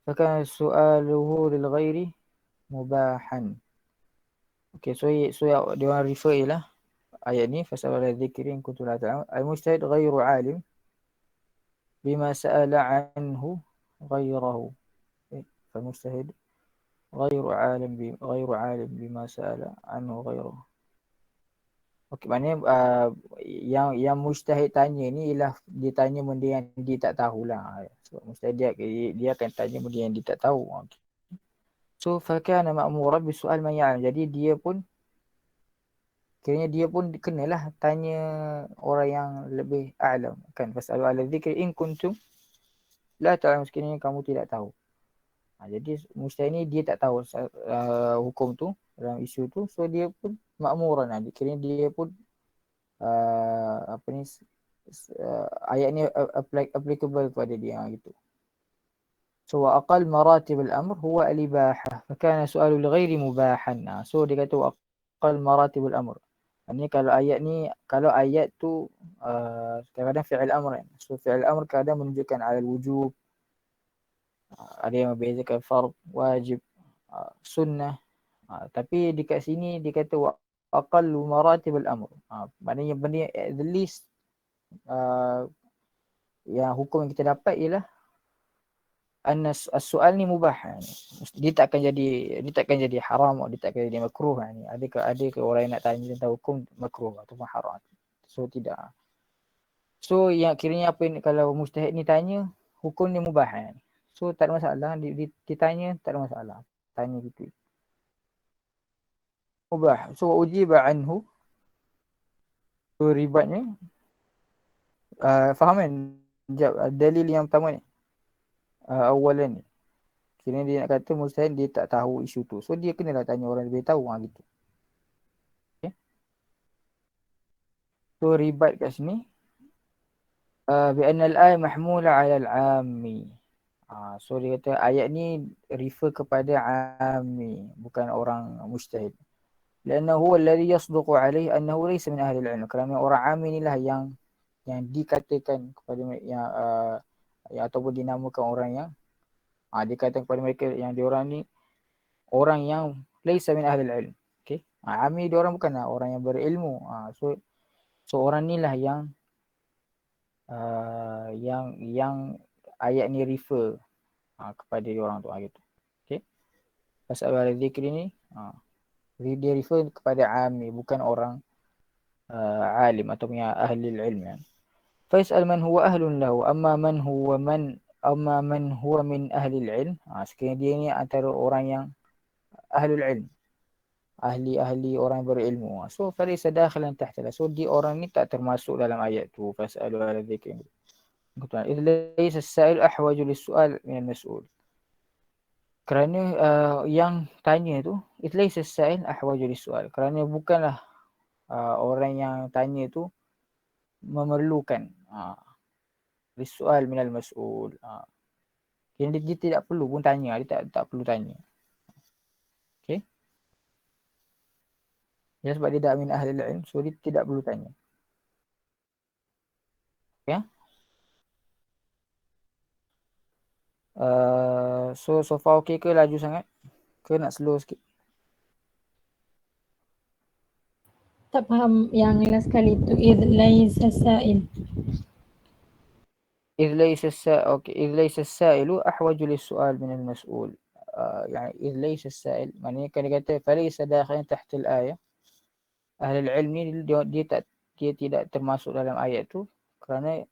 fakana su'aluhu lil ghairi mubahan. Okay, so dia orang refer ialah ayat ni fas'alu ala dzikri in kuntum la ta'lamun. Al-mujtahid ghairu alim bima sa'ala anhu ghairahu. Fal-mujtahid ghairu alim bima sa'ala anhu ghairuhu. Okey, maknanya yang mujtahid tanya ni ialah dia tanya benda yang dia tak tahulah. So mujtahid dia akan tanya benda yang dia tak tahu. Okay. So fakana ma'muran bisu'al man ya'lam. Jadi dia pun kiranya dia pun kenalah tanya orang yang lebih a'lam kan. Fas'alu ala dzikri in kuntum la ta'lamun, sekiranya kamu tidak tahu. Jadi mujtahid ni dia tak tahu hukum tu dalam isu tu, so dia pun makmuran lah. Kiranya dia pun apa ni ayat ni applicable kepada dia gitu. So wa aqal maratib al-amr huwa al-ibahah fakana su'alu li-ghairi mubahan. So dia kata wa aqal maratib al-amr. Ini kalau ayat tu kadang-kadang fi'il amr kan. So fi'il amr kadang menunjukkan al-wujub, ada yang membezakan fard, wajib, sunnah. Tapi dekat sini dia kata wa aqallu maratib al-amr. Maknanya benda at the least yang hukum yang kita dapat ialah as-soal ni mubah. Dia takkan jadi haram, dia takkan jadi makruh. Adakah orang yang nak tanya tentang hukum makruh ataupun haram? So tidak. So yang kiranya apa ni, kalau mujtahid ni tanya, hukum ni mubah yani. So tak ada masalah, ditanya tak ada masalah. Tanya gitu. Mubah. So ujiba anhu. So ribatnya faham kan? Dalil yang pertama ni. Awalan ni. Kira dia nak kata mustahil dia tak tahu isu tu. So dia kenalah tanya orang yang lebih tahu gitu. Okay. So ribat kat sini bi anna al-ayat mahmula 'ala al-'ammi. So dia kata ayat ni refer kepada ami, bukan orang mujtahid. Kerana huwa alladhi yasduqu alaihi annahu laysa min ahli al-'ilm. Kerana orang ami inilah yang dikatakan kepada yang ataupun dinamakan orang yang dikatakan kepada mereka yang diorang ni orang yang laysa min ahli al-'ilm. Okey. Ami diorang bukanlah orang yang berilmu. So orang ni lah yang ayat ni refer kepada diorang tu gitu. Okey. Pasal al-zikr ni dia refer kepada ami, bukan orang alim atau punya ahli ilm yani. Faisal man huwa ahlun lahu amma man huwa min ahli ilm. Sekiranya dia ni antara orang yang ahlul ilm, ahli orang berilmu. So falaysa dakhilan tahta. So dia orang ni tak termasuk dalam ayat tu. Fasalu ala dzikr. Idh laysa as-sa'il ahwaju lis-su'al min al-mas'ul. Kerana yang tanya tu idh laysa as-sa'il ahwaju lis-su'al. Kerana bukanlah orang yang tanya tu memerlukan lis-su'al min al-mas'ul. Dia tidak perlu pun tanya, dia tak perlu tanya. Okey. Ya, sebab dia tak min ahli ilm, so dia tidak perlu tanya. Ya. So far okey ke, laju sangat? Ke nak slow sikit? Tak faham yang last kali tu. Idh laysa sa'il. إذ ليس السائل أحوج للسؤال من المسؤول. يعني إذ ليس السائل maknanya kan dia kata فليس داخلا تحت الآية. Ahli ilm ni dia tidak termasuk dalam ayat tu kerana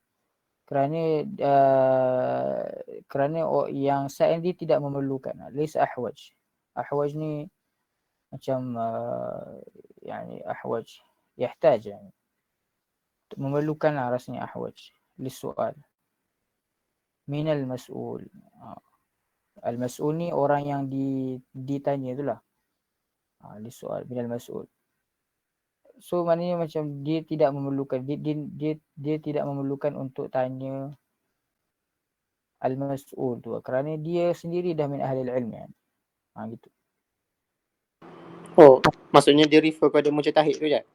yang sa'il dia tidak memerlukan. Laysa ahwaj. Ahwaj ni macam yani ahwaj yahtaj yani. Memerlukan lah rasanya ahwaj lis-su'al. Minal mas'ul. Al-mas'ul ni orang yang ditanya itulah. Lis-su'al minal mas'ul. So maknanya macam dia tidak memerlukan dia tidak memerlukan untuk tanya al-mas'ul tu kerana dia sendiri dah min ahli al-ilm kan. Gitu. Oh, maksudnya dia refer pada mujtahid tu je?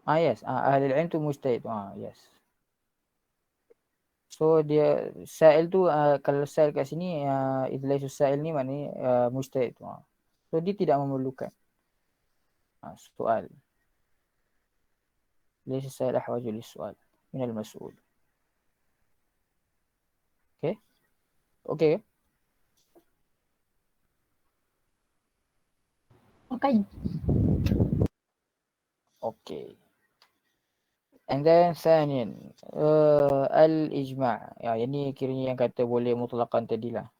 Yes. Ahli al-ilm tu mujtahid. Yes. So dia sa'il tu kalau sa'il kat sini idlaisus sa'il ni maknanya mujtahid tu. So dia tidak memerlukan soal. Laysa sa'il ahwaju lis-su'al min al-mas'ul. Okay? Okay. Okay. Okay. And then ثانيا al-ijma'. Yang ni kiranya yang kata boleh mutlaqan tadilah.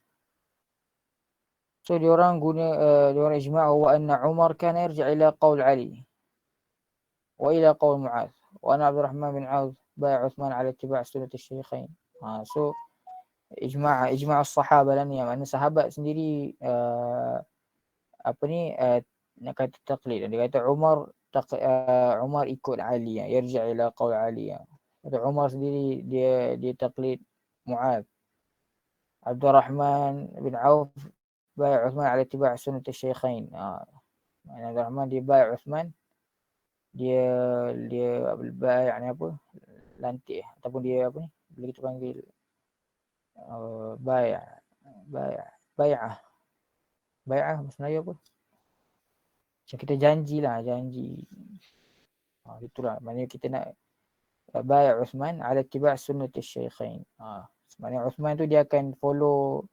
So diorang diorang ijma' wa anna Umar kana yarji' ila qaul Ali wa ila qaul Mu'adh wa anna Abdurrahman bin Auf bai' Uthman ala ittiba' sunnah asy-syaikhain. So ijma' as-sahaba lah ni, maknanya sahabat sendiri nak kata taqlid. Dia kata Umar ikut Ali, yarji' ila qaul Ali. Kata Umar sendiri dia taqlid Mu'adh. Abdul Rahman bin Auf bai' Uthman ala ittiba' sunnah asy-syaikhain. Abdul Rahman dia bai' Uthman, dia bai' ni apa? Lantik ataupun dia apa ni? Bila kita panggil bai'ah bahasa Melayu apa? Macam kita janji. Itulah maknanya kita nak bai' Uthman ala ittiba' sunnah asy-syaikhain. Maknanya Uthman tu dia akan follow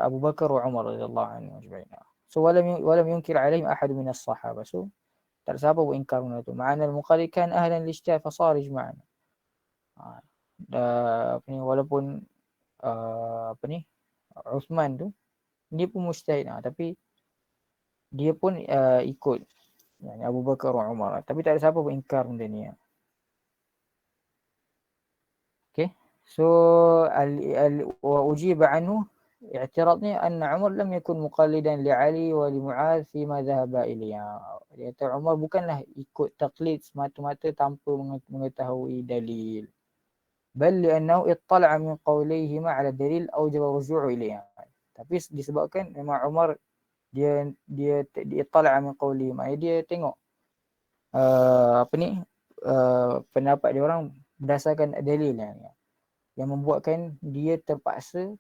Abu Bakar wa Umar radhiyallahu anhu ajma'in. So walam yunkir alaihim ahad min as-sahabah. So tak ada siapa buat ingkar benda tu. Ma'ana al-muqallid kan ahlan li-ijtihad fa sar ijma'an. apa ni, walaupun apa ni, Uthman tu dia pun mujtahid, tapi dia pun ikut yani Abu Bakar dan Umar, tapi tak ada siapa pun ingkar benda ni. Okay, so wa ujiba anhu i'tiradnya anna Umar lam yakun muqallidan li Ali wa li Mu'adh fi ma dhahaba ilayhi. Dia kata Umar bukanlah ikut taklid semata-mata tanpa mengetahui dalil, bal li'annahu ittala'a min qawlayhima 'ala dalil awjaba ruju'u ilayhi. Tapi disebabkan memang Umar dia ittala'a min qawlihima, dia tengok apa ni, pendapat dia orang berdasarkan dalil yang membuatkan dia terpaksa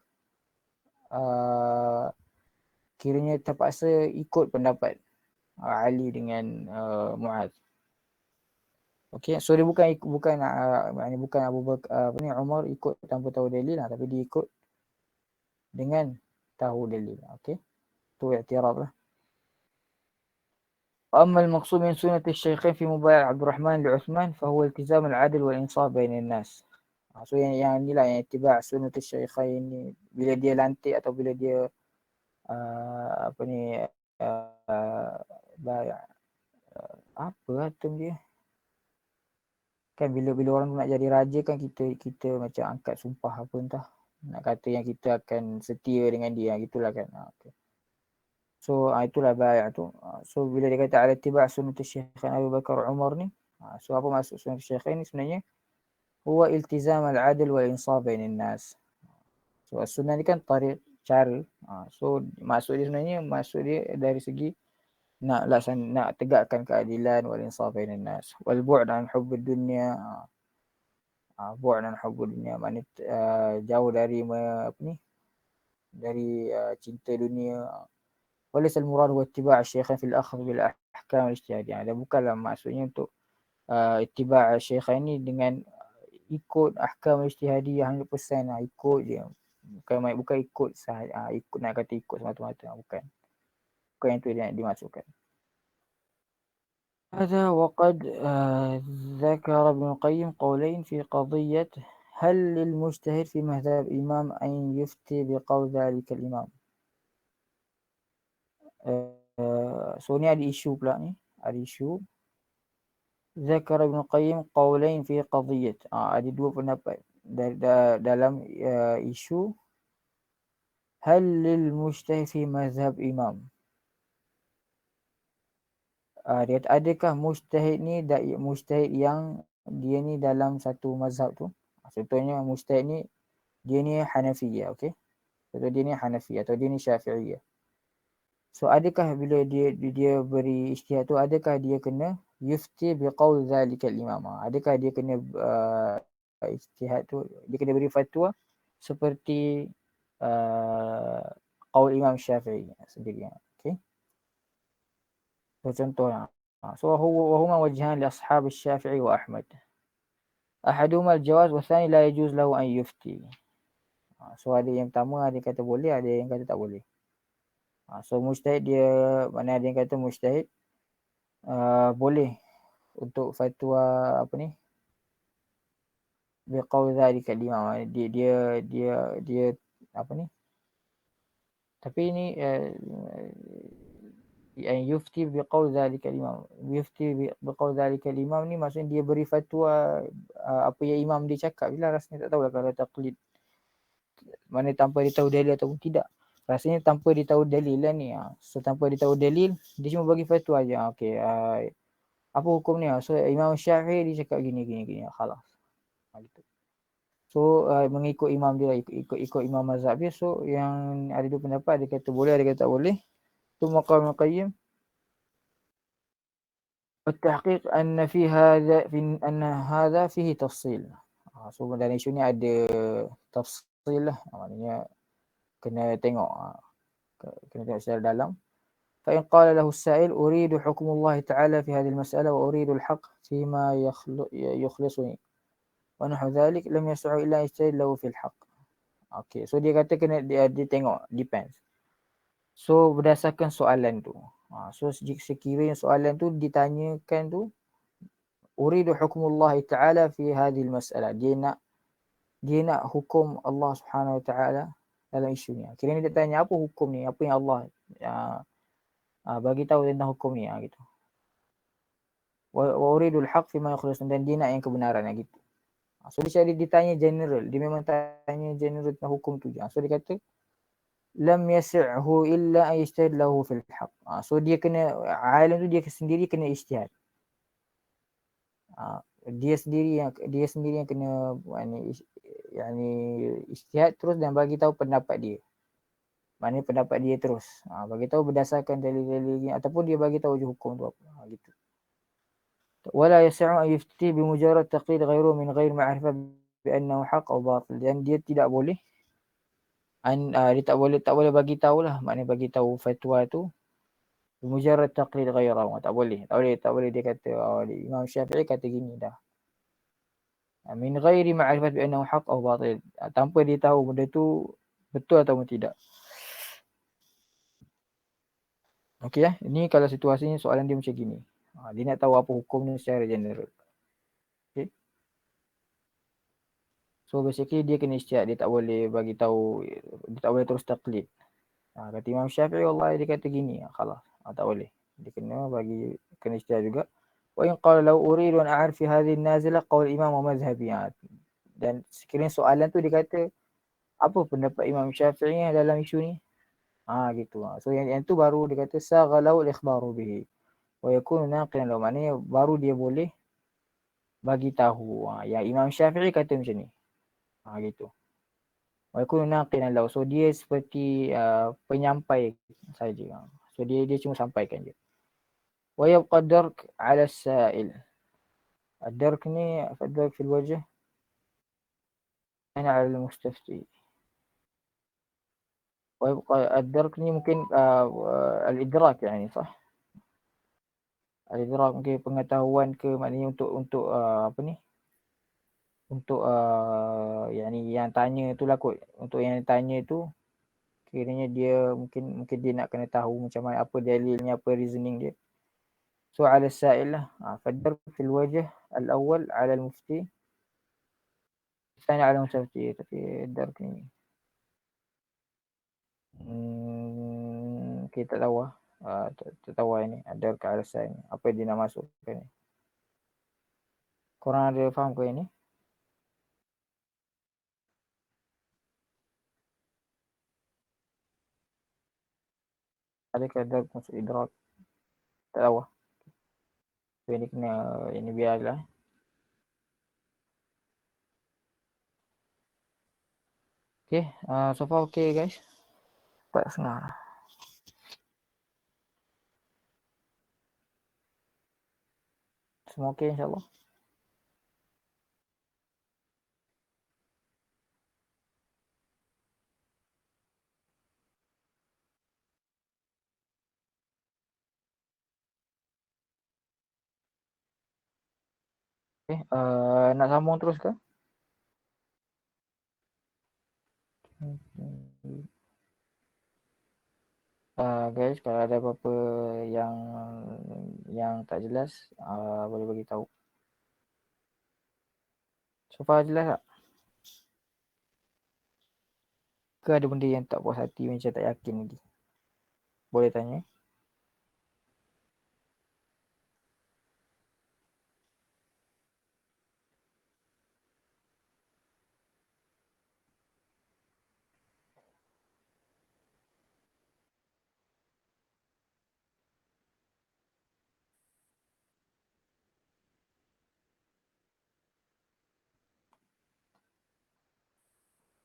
kiranya terpaksa ikut pendapat Ali dengan Mu'adh. Okey, so dia bukan Abu Bakar Umar ikut tanpa tahu dalil lah, tapi dia ikut dengan tahu dalil. Okey, tu i'tiraf lah. وأما المقصود من سنة الشيخين في مبايعة عبد الرحمن لعثمان فهو التزام العدل والإنصاف بين الناس. So yang inilah yang ittiba' sunnah Syekhain ni, bila dia lantik atau bila dia apa ni apa term dia kan, bila orang nak jadi raja kan kita macam angkat sumpah apa entah, nak kata yang kita akan setia dengan dia, gitulah kan. Okay. So itulah bai'ah tu. So bila dia kata ala ittiba' sunnah Syekhain Abu Bakar Umar ni, so apa maksud sunnah Syekhain ni sebenarnya? Huwa iltizam al-'adl wal insaf bainan nas. So sunnah ni kan tarik, cara. So maksud dia sebenarnya, maksud dia dari segi nak tegakkan keadilan wal insaf bainan nas. Wal bu'd an hubbud dunya. Bu'd an hubbud dunya maknanya jauh dari apa ni? Dari cinta dunia. Walaysa al-murad huwa ittiba' asy-syaikhain fil akhdh bil ahkam al-ijtihadiyah. Dan bukanlah maksudnya untuk ittiba' asy-syaikhain ni dengan ikut ahkam ijtihadiyah 100% ikut je. Bukan ikut sahaja, ikut nak kata ikut semata-mata, bukan yang tu yang dimasukkan. هذا وقد ذكر ابن القيم قولين في قضية هل للمجتهد في مذهب الإمام أن يفتي بقول ذلك الإمام. So ni ada isu pula ni, ada isu. ذكر ابن القيم قولين في قضية. Ada dua pendapat dalam isu هل للمجتهد في مذهب إمام. Dia adakah mujtahid ni mujtahid yang dia ni dalam satu mazhab tu. Contohnya mujtahid ni dia ni Hanafiyah, okey. Contoh dia ni Hanafiyah atau dia ni Syafi'iyah. So adakah bila dia beri ijtihad tu, adakah dia kena yufti biqaul zalikal imam? Adakah dia kena ijtihad tu dia kena beri fatwa seperti qaul Imam Syafi'i sendiri, okey. So contohnya, so huma wajhan li ashab Syafi'i wa Ahmad. Ahaduhuma al-jawaz wa thani la yajuz lahu an yufti. So ada yang pertama ada yang kata boleh, ada yang kata tak boleh. So mujtahid dia, mana ada yang kata mujtahid boleh untuk fatwa apa ni biqaul zalika al-imam. Dia apa ni, tapi ini yang yufti biqaul zalika al-imam. Yufti biqaul zalika al-imam ni maksudnya dia beri fatwa apa yang imam dia cakap. Bila rasanya tak tahulah kalau taklid mana tanpa dia tahu dalil ataupun tidak. Rasanya tanpa dia tahu dalil lah ni. So tanpa dia tahu dalil, dia cuma bagi fatwa aja. Okey, apa hukum ni? So Imam Syafi'i dia cakap gini. Khalas. Gitu. So mengikut imam dia, ikut imam mazhab dia. So yang ada dua pendapat, dia kata boleh, ada kata tak boleh. Tu maqam al-Qayyim. At-tahqiq anna fi hadha fihi tafsil. So dalam isu ni ada tafsil lah. Maknanya kena tengok secara dalam. Fa in qala lahu as-sa'il uridu hukm Allah Ta'ala fi hadhihi al-mas'alah wa uridu al-haqq fi ma yukhlisuni. Wa nahu dhalik lam yas'u illa ijtihad lahu fil haqq. Okay, so dia kata kena dia tengok, depends. So berdasarkan soalan tu. So sekiranya soalan tu ditanyakan tu uridu hukmullah ta'ala fi hadhihi al-mas'alah. Dia nak dia nak hukum Allah Subhanahu Wa Taala dalam isu ni. Kira dia tanya apa hukum ni, apa yang Allah bagi tahu tentang hukum ni gitu. Wa uridul haq fima yukhlisun, dan dia nak yang kebenaran gitu. So dia ditanya general, dia memang tanya general tentang hukum tu je. So dia kata lam yas'hu illa an yajtahid lahu fil haq. So dia kena, alim tu dia sendiri kena ijtihad. Dia sendiri yang kena yani ijtihad terus dan bagi tahu pendapat dia. Maknanya pendapat dia terus. Bagi tahu berdasarkan dalil-dalilnya, ataupun dia bagi tahu je hukum tu apa. Gitu. Wala yas'u an yufti bi mujarrad taqlid ghairu min ghair ma'rifah bi annahu haq aw batil. Dan dia tidak boleh dia tak boleh bagi tahulah, maknanya bagi tahu fatwa tu mujarrad taqlid ghairu. Tak boleh dia kata Imam Syafi'i kata gini dah. Min ghairi ma'rifat bi annahu haq aw batil. Tanpa dia tahu benda tu betul atau tidak. Okey ini kalau situasinya soalan dia macam gini. Dia nak tahu apa hukum ni secara general. Okey. So basically dia kena ijtihad, dia tak boleh bagi tahu, dia tak boleh terus taklid. Kata Imam Syafi'i wallahi dia kata gini, khalas. Tak boleh. Dia kena ijtihad juga. Wa in qala law uridu an a'rif fi hadhihi an-nazila qawl imam wa madhhabi. Dan sekiranya soalan tu dia kata apa pendapat Imam Syafi'i dalam isu ni? Gitu. So yang tu baru dia kata saghalau al-ikhbaru bihi wa yakunu naqilan lahu. Maknanya baru dia boleh bagi tahu yang Imam Syafi'i kata macam ni. Gitu. Wa yakunu naqilan lahu. So dia seperti penyampai saja. So dia cuma sampaikan je. Wa yabqa ad-dark 'ala as-sa'il. Ad-dark ni ad-dark fil wajh ana 'ala al-mustafti. ويبقى الدرك ni mungkin al-idrak yani sah. Al-idrak mungkin pengetahuan ke, maknanya untuk apa ni? Untuk yani yang tanya tu lah kot. Untuk yang tanya tu kiranya dia mungkin dia nak kena tahu macam mana, apa dalilnya, apa reasoning dia. So ala sa'il lah. Fad-dark fil wajh al-awwal ala al-mufti. Thani ala al-mustafti. Tapi dark ni kita tahu tak tahu ini ada ke alasan ni, apa dia nak masukkan ni. Korang ada faham ke ini? Adakah ada maksud idrak? Tak tahu. So ini kena, ini biarlah. Okay, so far okay guys. 4.5. Semua okay insyaAllah. Okay, nak sambung terus ke? Guys, kalau ada apa-apa yang tak jelas, boleh bagi tahu. So far jelas tak? Ke ada benda yang tak puas hati, macam tak yakin lagi? Boleh tanya.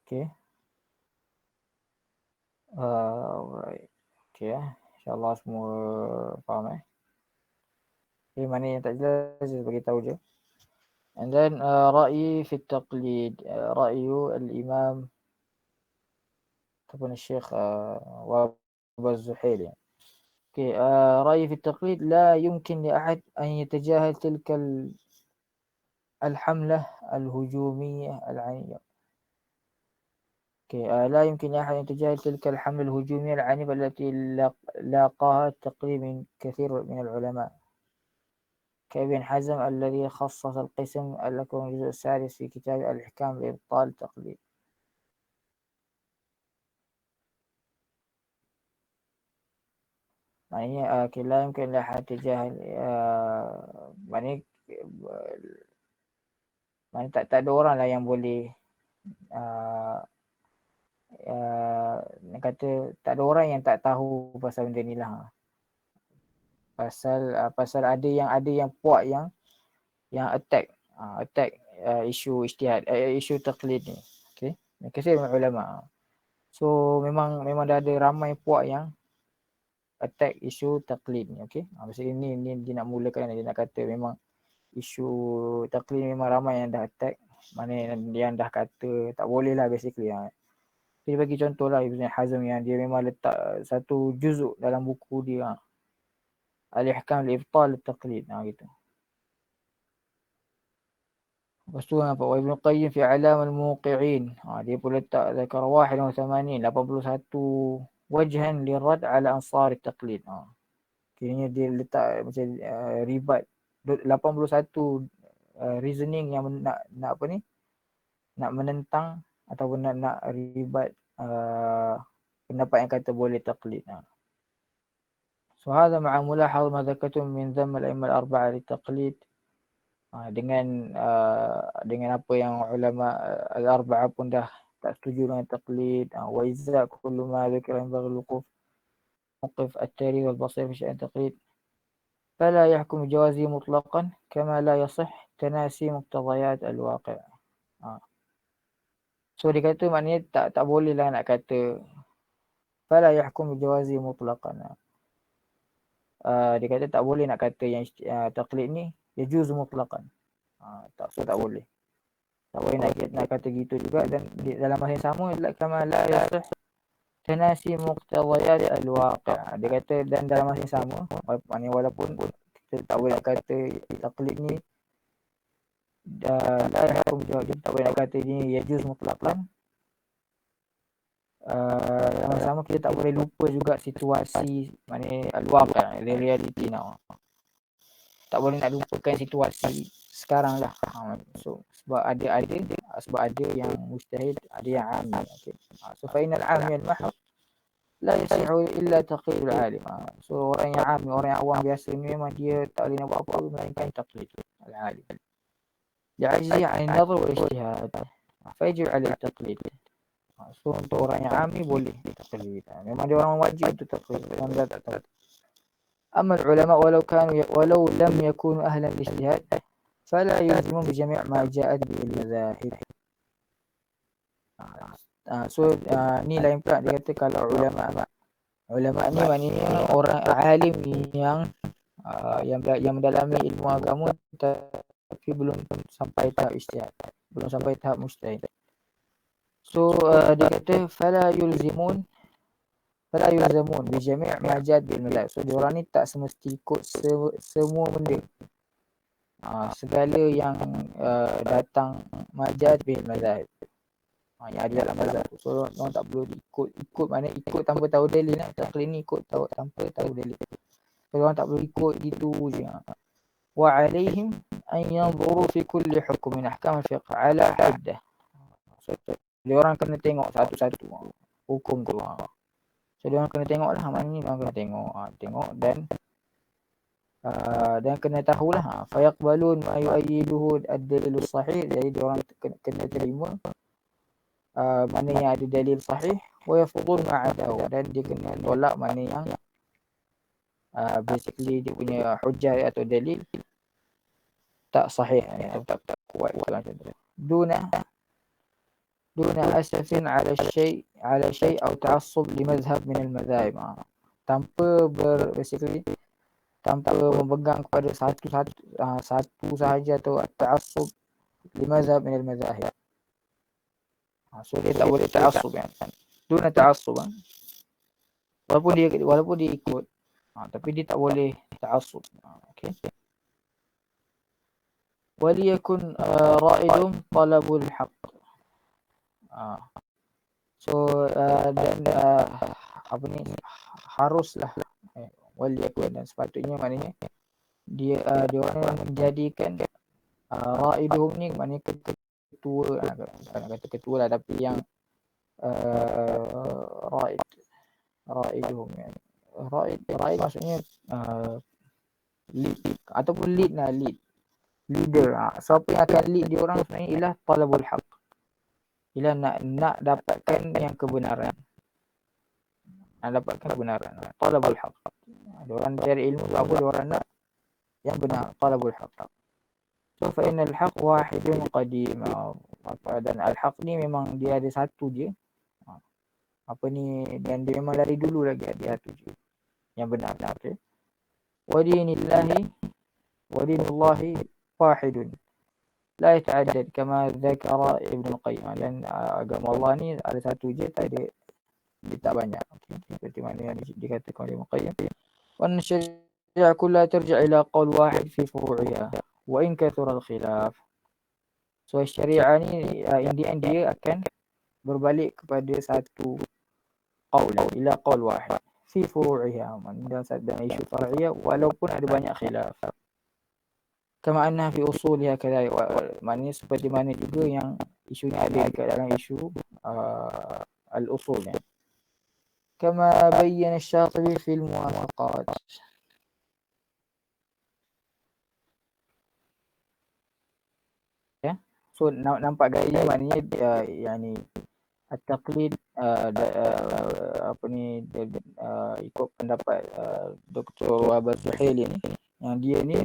Okay. Alright. Okay InsyaAllah semua faham Okay, mana yang tak jelas just bagi tahu je. And then رأيي في التقليد رأي الإمام ataupun الشيخ وابا الزحيل يعني. Okay, رأيي في التقليد لا يمكن لأحد أن يتجاهل تلك الحملة الهجومية العنيفة. لا يمكن لأحد أن يتجاهل تلك الحملة الهجومية العنيفة التي لاقاها التقليد من كثير من العلماء. كابن حزم الذي خصص القسم لكم الجزء السادس في كتاب الإحكام لإبطال التقليد. Maknanya la yumkin li ahad tijah maknanya tak ada orang lah yang boleh kata tak ada orang yang tak tahu pasal benda ni lah. Pasal ada yang puak yang attack isu ijtihad, isu taklid ni. Okey. Kasih ulama. So memang dah ada ramai puak yang attack isu taklid ni. Okey. Maksud ni dia nak mulakan, dia nak kata memang isu taklid memang ramai yang dah attack, mana yang dah kata tak boleh lah basically. Dia bagi contoh lah Ibn Hazm yang dia memang letak satu juzuk dalam buku dia, Al-Ihkam li-Ibtal At-Taqlid, gitu. Lepas tu apa? Ibn Qayyim fi Alam al-Muqi'in. Dia pun letak zakar 81 wajhan lirad ala ansar at-taqlid. Kiranya dia letak macam ribat 81 reasoning yang nak apa ni? Nak menentang ataupun nak ribat pendapat yang kata boleh taklid. So hadha ma'a mulahadh ma dzakatum min dhamm al-a'imma al-arba'a lit-taqlid. Dengan apa yang ulama al-arba'a pun dah tak setuju dengan taklid. Wa izza kullu ma dzakara min baghl al-wuquf موقف التاريخ والبصير في شأن التقليد فلا يحكم جوازه مطلقا كما لا يصح تناسي مقتضيات الواقع. So dia kata maknanya tak boleh lah nak kata fala yahkum jawazi mutlaqan. Dia kata tak boleh nak kata yang taklid ni yajuz mutlaqan. Tak boleh. Tak boleh nak kata gitu juga, dan dalam masa yang sama kama la yasih tanasi muqtadiyat al-waqi'. Dia kata dan dalam masa yang sama walaupun kita tak boleh nak kata taklid ni la yahkum jawazi, tak boleh nak kata ni yajuz mutlaqan. Dalam sama kita tak boleh lupa juga situasi, maknanya al-waqi', reality now. Tak boleh nak lupakan situasi sekarang lah. So sebab ada yang mujtahid, ada yang alim. Okay. So fa inal amil mahd la yasihu illa taqlid al-alim. So orang yang alim, orang yang awam biasa ni memang dia tak boleh nak buat apa melainkan taqlid al-alim. Ya'jiz 'an an-nadhr wal ijtihad. Fa yajib 'ala taqlid. So untuk orang yang amil boleh taqlid. Memang dia orang wajib untuk taqlid. Memang dia tak tahu. Amma ulama walau lam yakunu ahlan lil-ijtihad fala yulzimun bi jami' ma ja'at bil madhahib. So ni lain pula, dia kata kalau ulama ni maknanya orang alim yang mendalami ilmu agama tapi belum sampai tahap ijtihad, belum sampai tahap mujtahid. So dia kata fala yulzamun bi jami' ma ja'at bil madhahib. So dia orang ni tak semesti ikut semua benda, segala yang datang majad bil madhahib, yang ada dalam mazhab. So orang tak perlu ikut mana ikut tanpa tahu dalil. Taklid ni ikut tanpa tahu dalil. So orang tak perlu ikut gitu je. Wa alaihim an yanzuru fi kulli hukm min ahkam al-fiqh ala hiddah. So dia orang kena tengok satu-satu hukum tu. So dia orang kena tengoklah, maknanya dia orang kena tengok dan kena tahulah fa yaqbalun ma yu'ayyiduhu ad-dalil as-sahih. Jadi dia orang kena terima mana yang ada dalil sahih, wa yafdhul ma'adahu, dan dia kena tolak mana yang basically dia punya hujah atau dalil tak sahih, tak kuat macam tu. Duna asafin ala syai' atau ta'assub li madhhab min al-madhahib. Tanpa memegang kepada satu sahaja atau ta'assub li madhhab min al-madhahib. So dia tak boleh ta'assub kan. Duna ta'assub. Walaupun dia ikut, tapi dia tak boleh ta'assub. Okey. Waliyakun ra'idum talabul haqq. So dan apa ni, haruslah waliyakun, dan sepatutnya maknanya dia orang menjadikan raiduhum ni maknanya ketua, bukan nak kata ketua lah, tapi yang raiduhum ya. Raid maksudnya lead ataupun leader. Siapa yang akan lead dia orang sebenarnya ialah talabul haq, ialah nak dapatkan yang kebenaran, talabul haq. Dia orang cari ilmu tu apa, dia orang nak yang benar, talabul haq. So fa innal haq wahidun qadim. Dan al-haq ni memang dia ada satu je. Dan dia memang dari dulu lagi ada satu je yang benar. Okey. Wa dinullahi wahidun la yata'addad kama dzakara Ibn Qayyim. Dan agama Allah ni ada satu je, dia tak banyak. Okey, seperti mana yang dikatakan oleh Ibn Qayyim. Wa syari'a kullaha tarji' ila qaul wahid fi furu'iha wa in kathura al-khilaf. So syariah ni in dia akan berbalik kepada satu qaul, ila qaul wahid fi furu'iha, dalam isu far'iyah walaupun ada banyak khilaf. Kama anna fi usuliha kadhalik, maknanya seperti mana juga yang isunya ada dekat dalam isu al-usul. Kama bayyana Asy-Syatibi fil Muwafaqat. So nampak gaya maknanya yani at-taqlid ikut pendapat Dr. Wahab Zuhaili ni, yang dia ni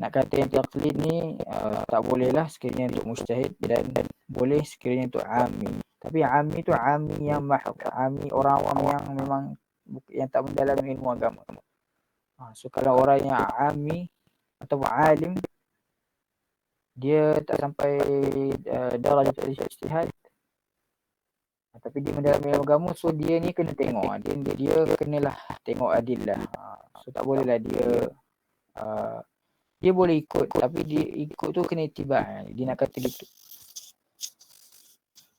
nak kata yang taqlid ni tak boleh lah sekiranya untuk mujtahid, dan boleh sekiranya untuk ami. Tapi ami tu ami yang mahd, ami orang awam yang memang yang tak mendalami ilmu agama. So kalau orang yang ami atau alim, dia tak sampai darajat ijtihad, tapi dia mendalami agama, so dia ni kena tengok, dia kenalah tengok adillah. So tak boleh lah dia boleh ikut, tapi dia ikut tu kena ittiba'. Dia nak kata gitu,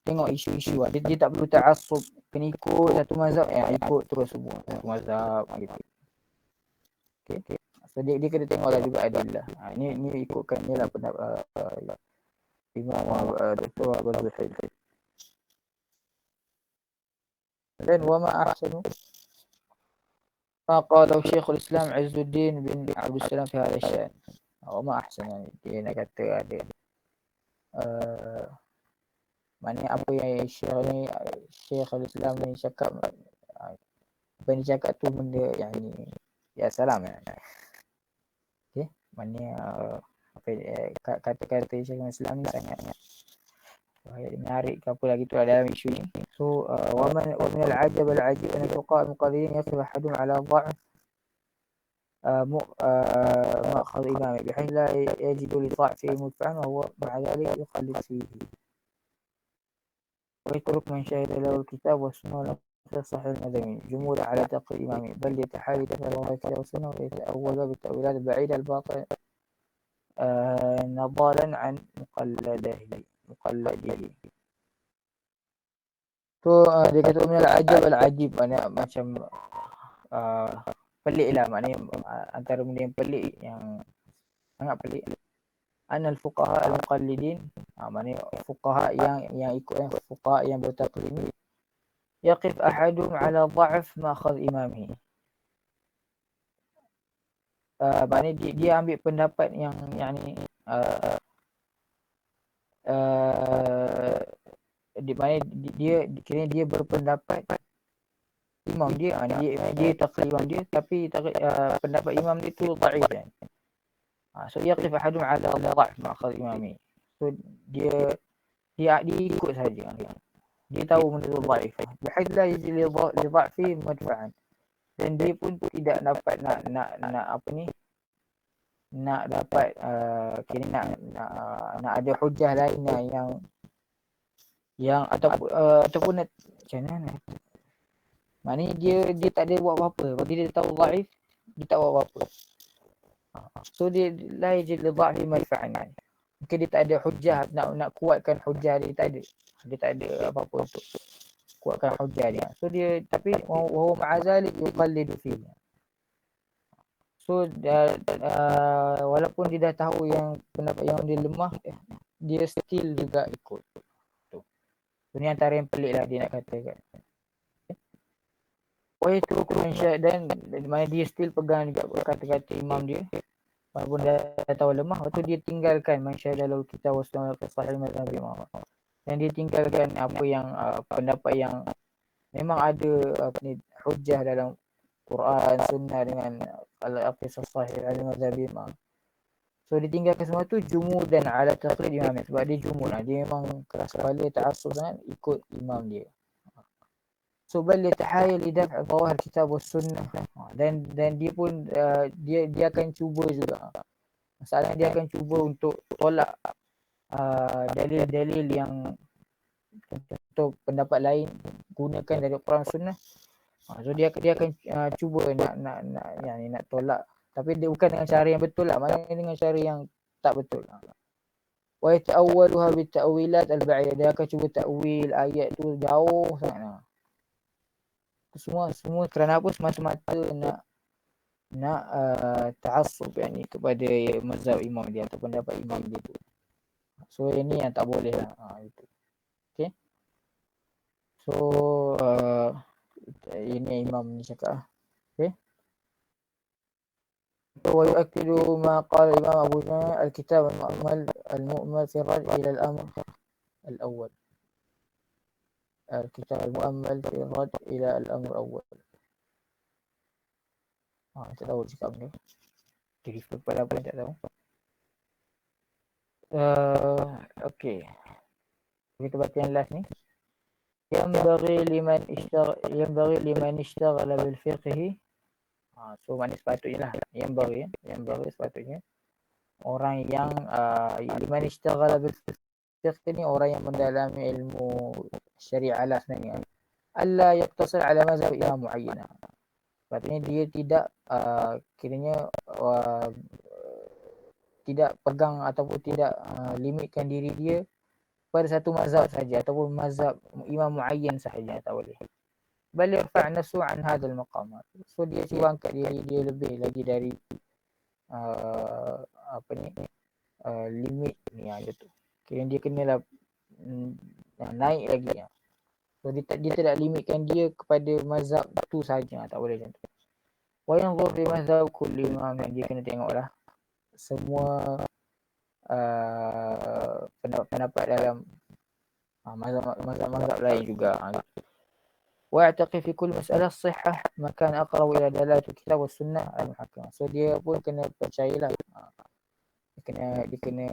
tengok isu-isu, dia tak perlu ta'assub, kena ikut satu mazhab, ikut terus semua satu mazhab gitu. Okay. So dia kena tengoklah juga adillah. Ini ikutkan ni lah pendapat Imam Dr. Wahab Zuhaili. Dan wa ma ahsanu ma qala Syekhul Islam Izzuddin bin Abdul Salam fi hadha asy-syan. Wa ma ahsan, yani dia nak kata ada maknanya apa yang Syekhul Islam ni cakap, apa yang dia cakap tu benda yang ni ya salam ya. Okey, maknanya kata-kata Syekhul Islam ni sangat menarik ke apa lagi tu dalam isu ni. So wa min al-ajab al-ajib an al-fuqaha al-muqallidin yaqif ahadun ala dha'f مأخذ إمامه بحيث لا يجد لضعفه مدفعا وهو مع ذلك يخلد فيه ويترك من شهد له الكتاب والسنة في الصحيح المذموم جمهورا على تقليد إمامه، بل يتحايل تفسير الكتاب والسنة ويتأول بالتأويلات البعيدة الباطلة نضالا عن مقلده. So dia kata min al-ajib, maknanya macam pelik lah, maknanya antara benda yang pelik, yang sangat pelik. Anal fuqaha al-muqallidin, maknanya fuqaha yang ikut, yang fuqaha yang bertaqlid ni, yaqif ahadum ala dha'f ma'khadh imamihi. Maknanya dia ambil pendapat yang ni dia berpendapat imam dia, dia taqlid imam dia, tapi pendapat imam dia tu dhaif kan. So yaqif ahadum ala dha'f ma'khadh imami. So dia ikut saja, dia tahu benda tu dhaif, bihayth la yajid li dha'fi madfa'an, dan dia pun tidak dapat nak dapat nak ada hujah lain yang ataupun macam mana, maknanya dia tak ada buat apa-apa. Bagi dia tahu dhaif, dia tak buat apa-apa. So dia la yajid li dha'fi madfa'an, mungkin dia tak ada hujah nak kuatkan hujah dia, tak ada apa-apa untuk kuatkan hujah dia. So dia, tapi wa ma'a zalik yuqallidu fihi. So walaupun dia dah tahu yang pendapat yang dia lemah, dia still juga ikut. Tu. Ini antara yang pelik lah dia nak katakan. Itu dan mana dia still pegang juga kata-kata imam dia. Walaupun dah tahu lemah, lepas tu dia tinggalkan mansyadalau kita wassalam sahih mazhab imam. Dan dia tinggalkan apa yang pendapat yang memang ada hujah dalam Quran, sunnah dengan al-aqis sahih al-mazhab imam. So dia tinggalkan semua tu jumudan ala taqlid imam. Sebab dia jumud lah. Dia memang keras kepala, ta'assub sangat ikut imam dia. So bal yatahayal lidaf' dhawahir kitab was sunnah. Dan dia pun dia akan cuba juga. Masalahnya dia akan cuba untuk tolak dalil-dalil yang untuk pendapat lain gunakan dari Quran Sunnah. So dia akan cuba nak tolak, tapi dia bukan dengan cara yang betul lah, maknanya dengan cara yang tak betul. Wa yata'awwaluha bi ta'wilat al-ba'iyah. Dia akan cuba takwil ayat tu jauh sangat. Semua kerana apa? Semata-mata nak ta'assub kepada mazhab imam dia atau pendapat imam dia tu. So ini yang tak boleh lah. Itu. Okay. So ini imam ni cakap. Okay. Wa yu'akkidu ma qala imam Abu Ja'far al-kitab al-mu'mal fi rad ila al-amr al-awwal. الكتاب المؤمل في الرد إلى الأمر الأول. Tak tahu cakap ni. Jadi pada apa tak tahu. Okay. Kita baca yang last ni. Yanbaghi liman ishtaghala bil fiqh. So maknanya sepatutnya lah. Yanbaghi sepatutnya. Orang yang liman ishtaghala bil fiqh ni orang yang mendalami ilmu syariah lah sebenarnya. Alla yaqtasir ala mazhab imam muayyan. Sepatutnya dia tidak kiranya tidak pegang ataupun tidak limitkan diri dia pada satu mazhab saja ataupun mazhab imam muayyan sahaja, tak boleh. Bal yarfa' nafsu an hadzal maqam. So dia cuba angkat diri dia lebih lagi dari limit ni gitu. Kira dia kenalah naik lagi. So dia tidak limitkan dia kepada mazhab tu saja, tak boleh macam tu. Wa yanzur fi mazhab kulli imam, dia kena tengoklah semua pendapat dalam mazhab lain juga. Wa ya'taqi fi kulli mas'alah sihhah makan aqrab ila dalalat kitab was sunnah al-muhakkamah. So dia pun kena percayalah. Dia kena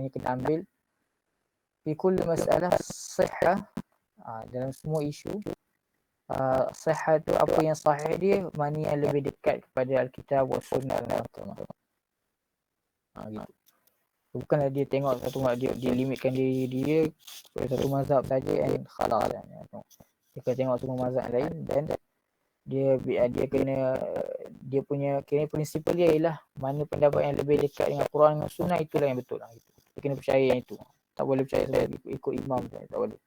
kena ambil fi kulli mas'alah sihhah dalam semua isu. Sihhah tu apa yang sahih dia, mana yang lebih dekat kepada al-kitab was sunnah al-muhakkamah. Gitu. Bukanlah dia tengok satu dia limitkan diri dia pada satu mazhab saja and khalas. Dia kena tengok semua mazhab lain dan dia kena dia punya prinsipal dia ialah mana pendapat yang lebih dekat dengan Quran dan Sunnah, itulah yang betul lah. Dia kena percaya yang itu. Tak boleh percaya sebab ikut imam, tak boleh.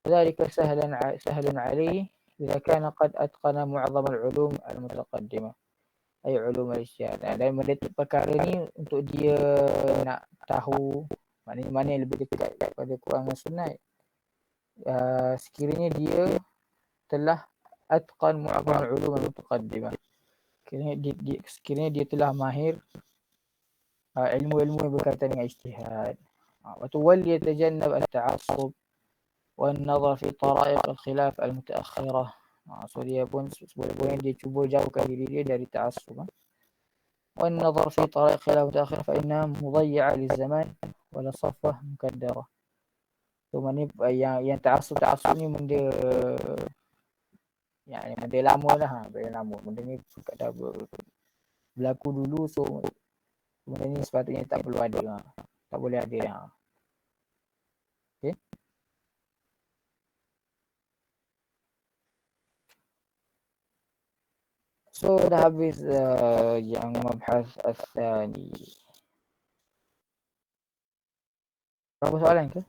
Dzalika sahlan alaihi idza kana qad atqana mu'azzam al-ulum al-mutaqaddimah. Ulum al-ijtihad. Dan benda tu perkara ni untuk dia nak tahu mana yang lebih dekat pada Quran dan Sunnah. Sekiranya dia telah atqan mu'azzam al-ulum al-mutaqaddimah. Sekiranya dia telah mahir ilmu-ilmu yang berkaitan dengan ijtihad. Wa wal yatajannab at-ta'assub wan nazar fi tara'iq al-khilaf al-mutaakhirah. So dia pun seboleh-boleh dia cuba jauhkan diri dia dari ta'assub. Wan nazar fi tara'iq khilaf al-mutaakhirah fa innaha mudayyi'ah liz-zaman wa la safwah mukaddara. So mana yang ta'assub ni benda benda lama lah, benda ni dah berlaku dulu, so benda ni sepatutnya tak perlu ada, tak boleh ada. Okay. So dah habis yang mabhas as-tsani. Berapa soalan ke?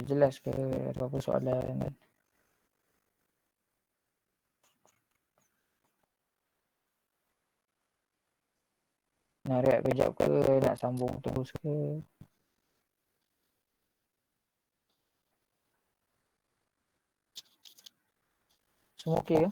Jelas ke apa soalan kan? Nak rehat kejap ke nak sambung terus ke? Semua okey ke?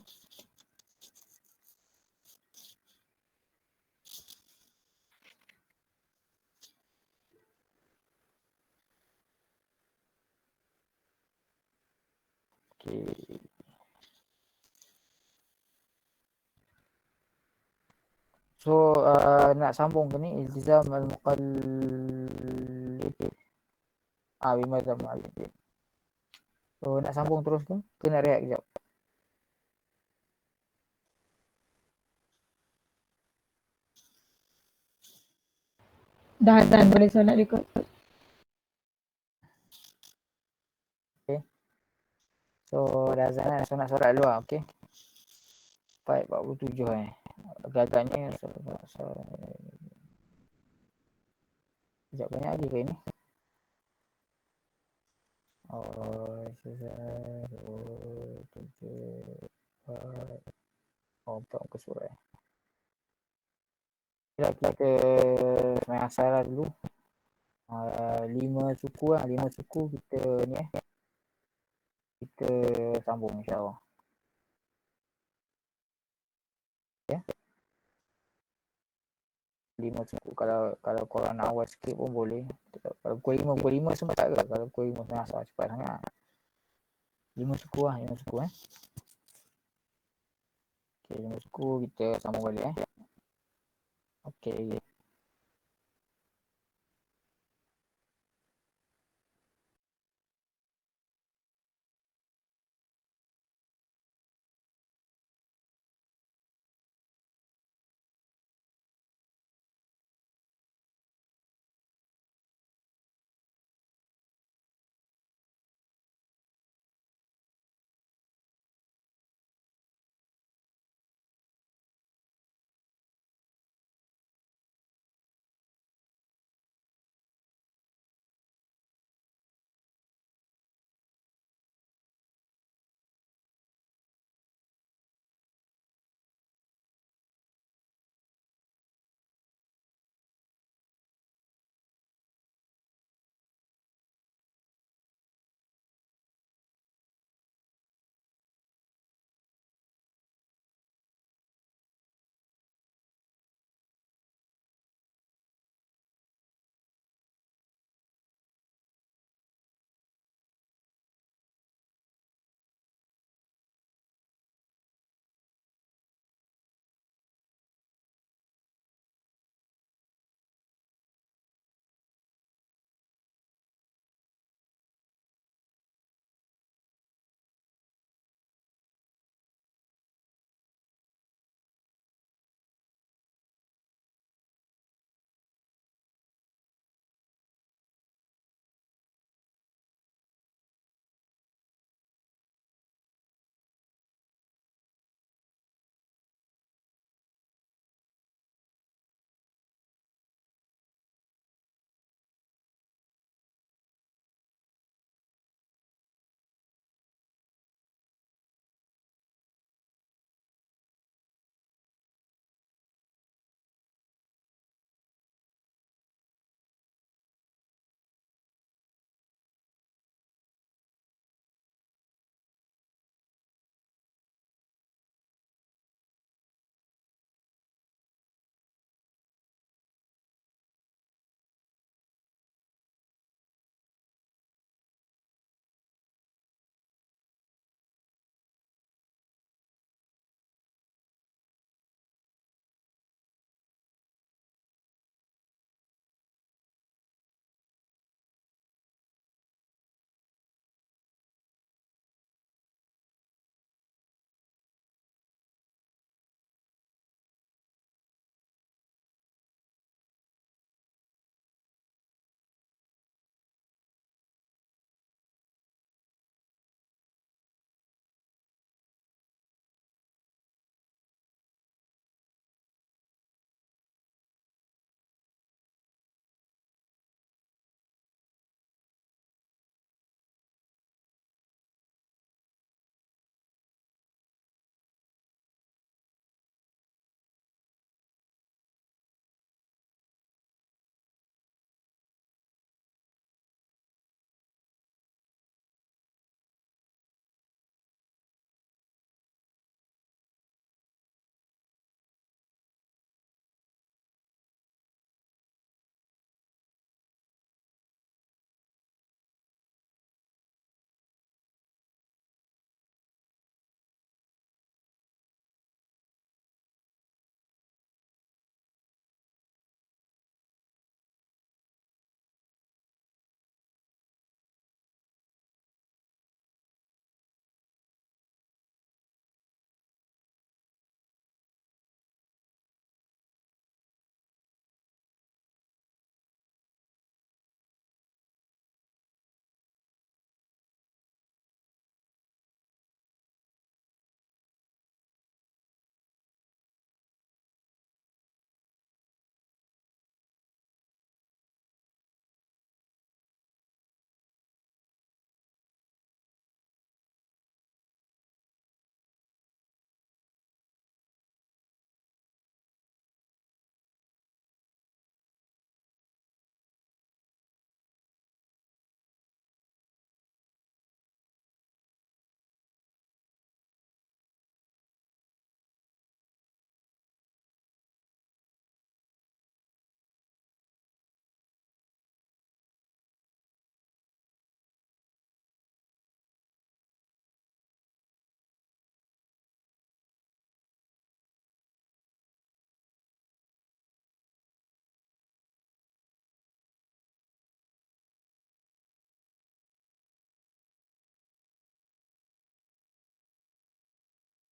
Okey. So nak sambung ke ni iltizam al-muqallid. Bimadzhab Maliki. So nak sambung terus ke? Ke nak rehat kejap? Dah azan, boleh solat ikut. So dah azan lah. So nak solat dulu lah. Okay. 4:47 agak-agaknya sekejap banyak lagi ke ini? Tak muka surat. Kita ke semayang asar lah dulu. 5 suku lah. 5 suku kita ni kita sambung insyaAllah. Ya. 5 suku. Kalau korang nak awal sikit pun boleh. Kalau pukul 5 sempat ke? Kalau pukul 5 semayang asar cepat sangat. 5 suku lah. 5 suku Okay, 5 suku kita sambung balik Okay.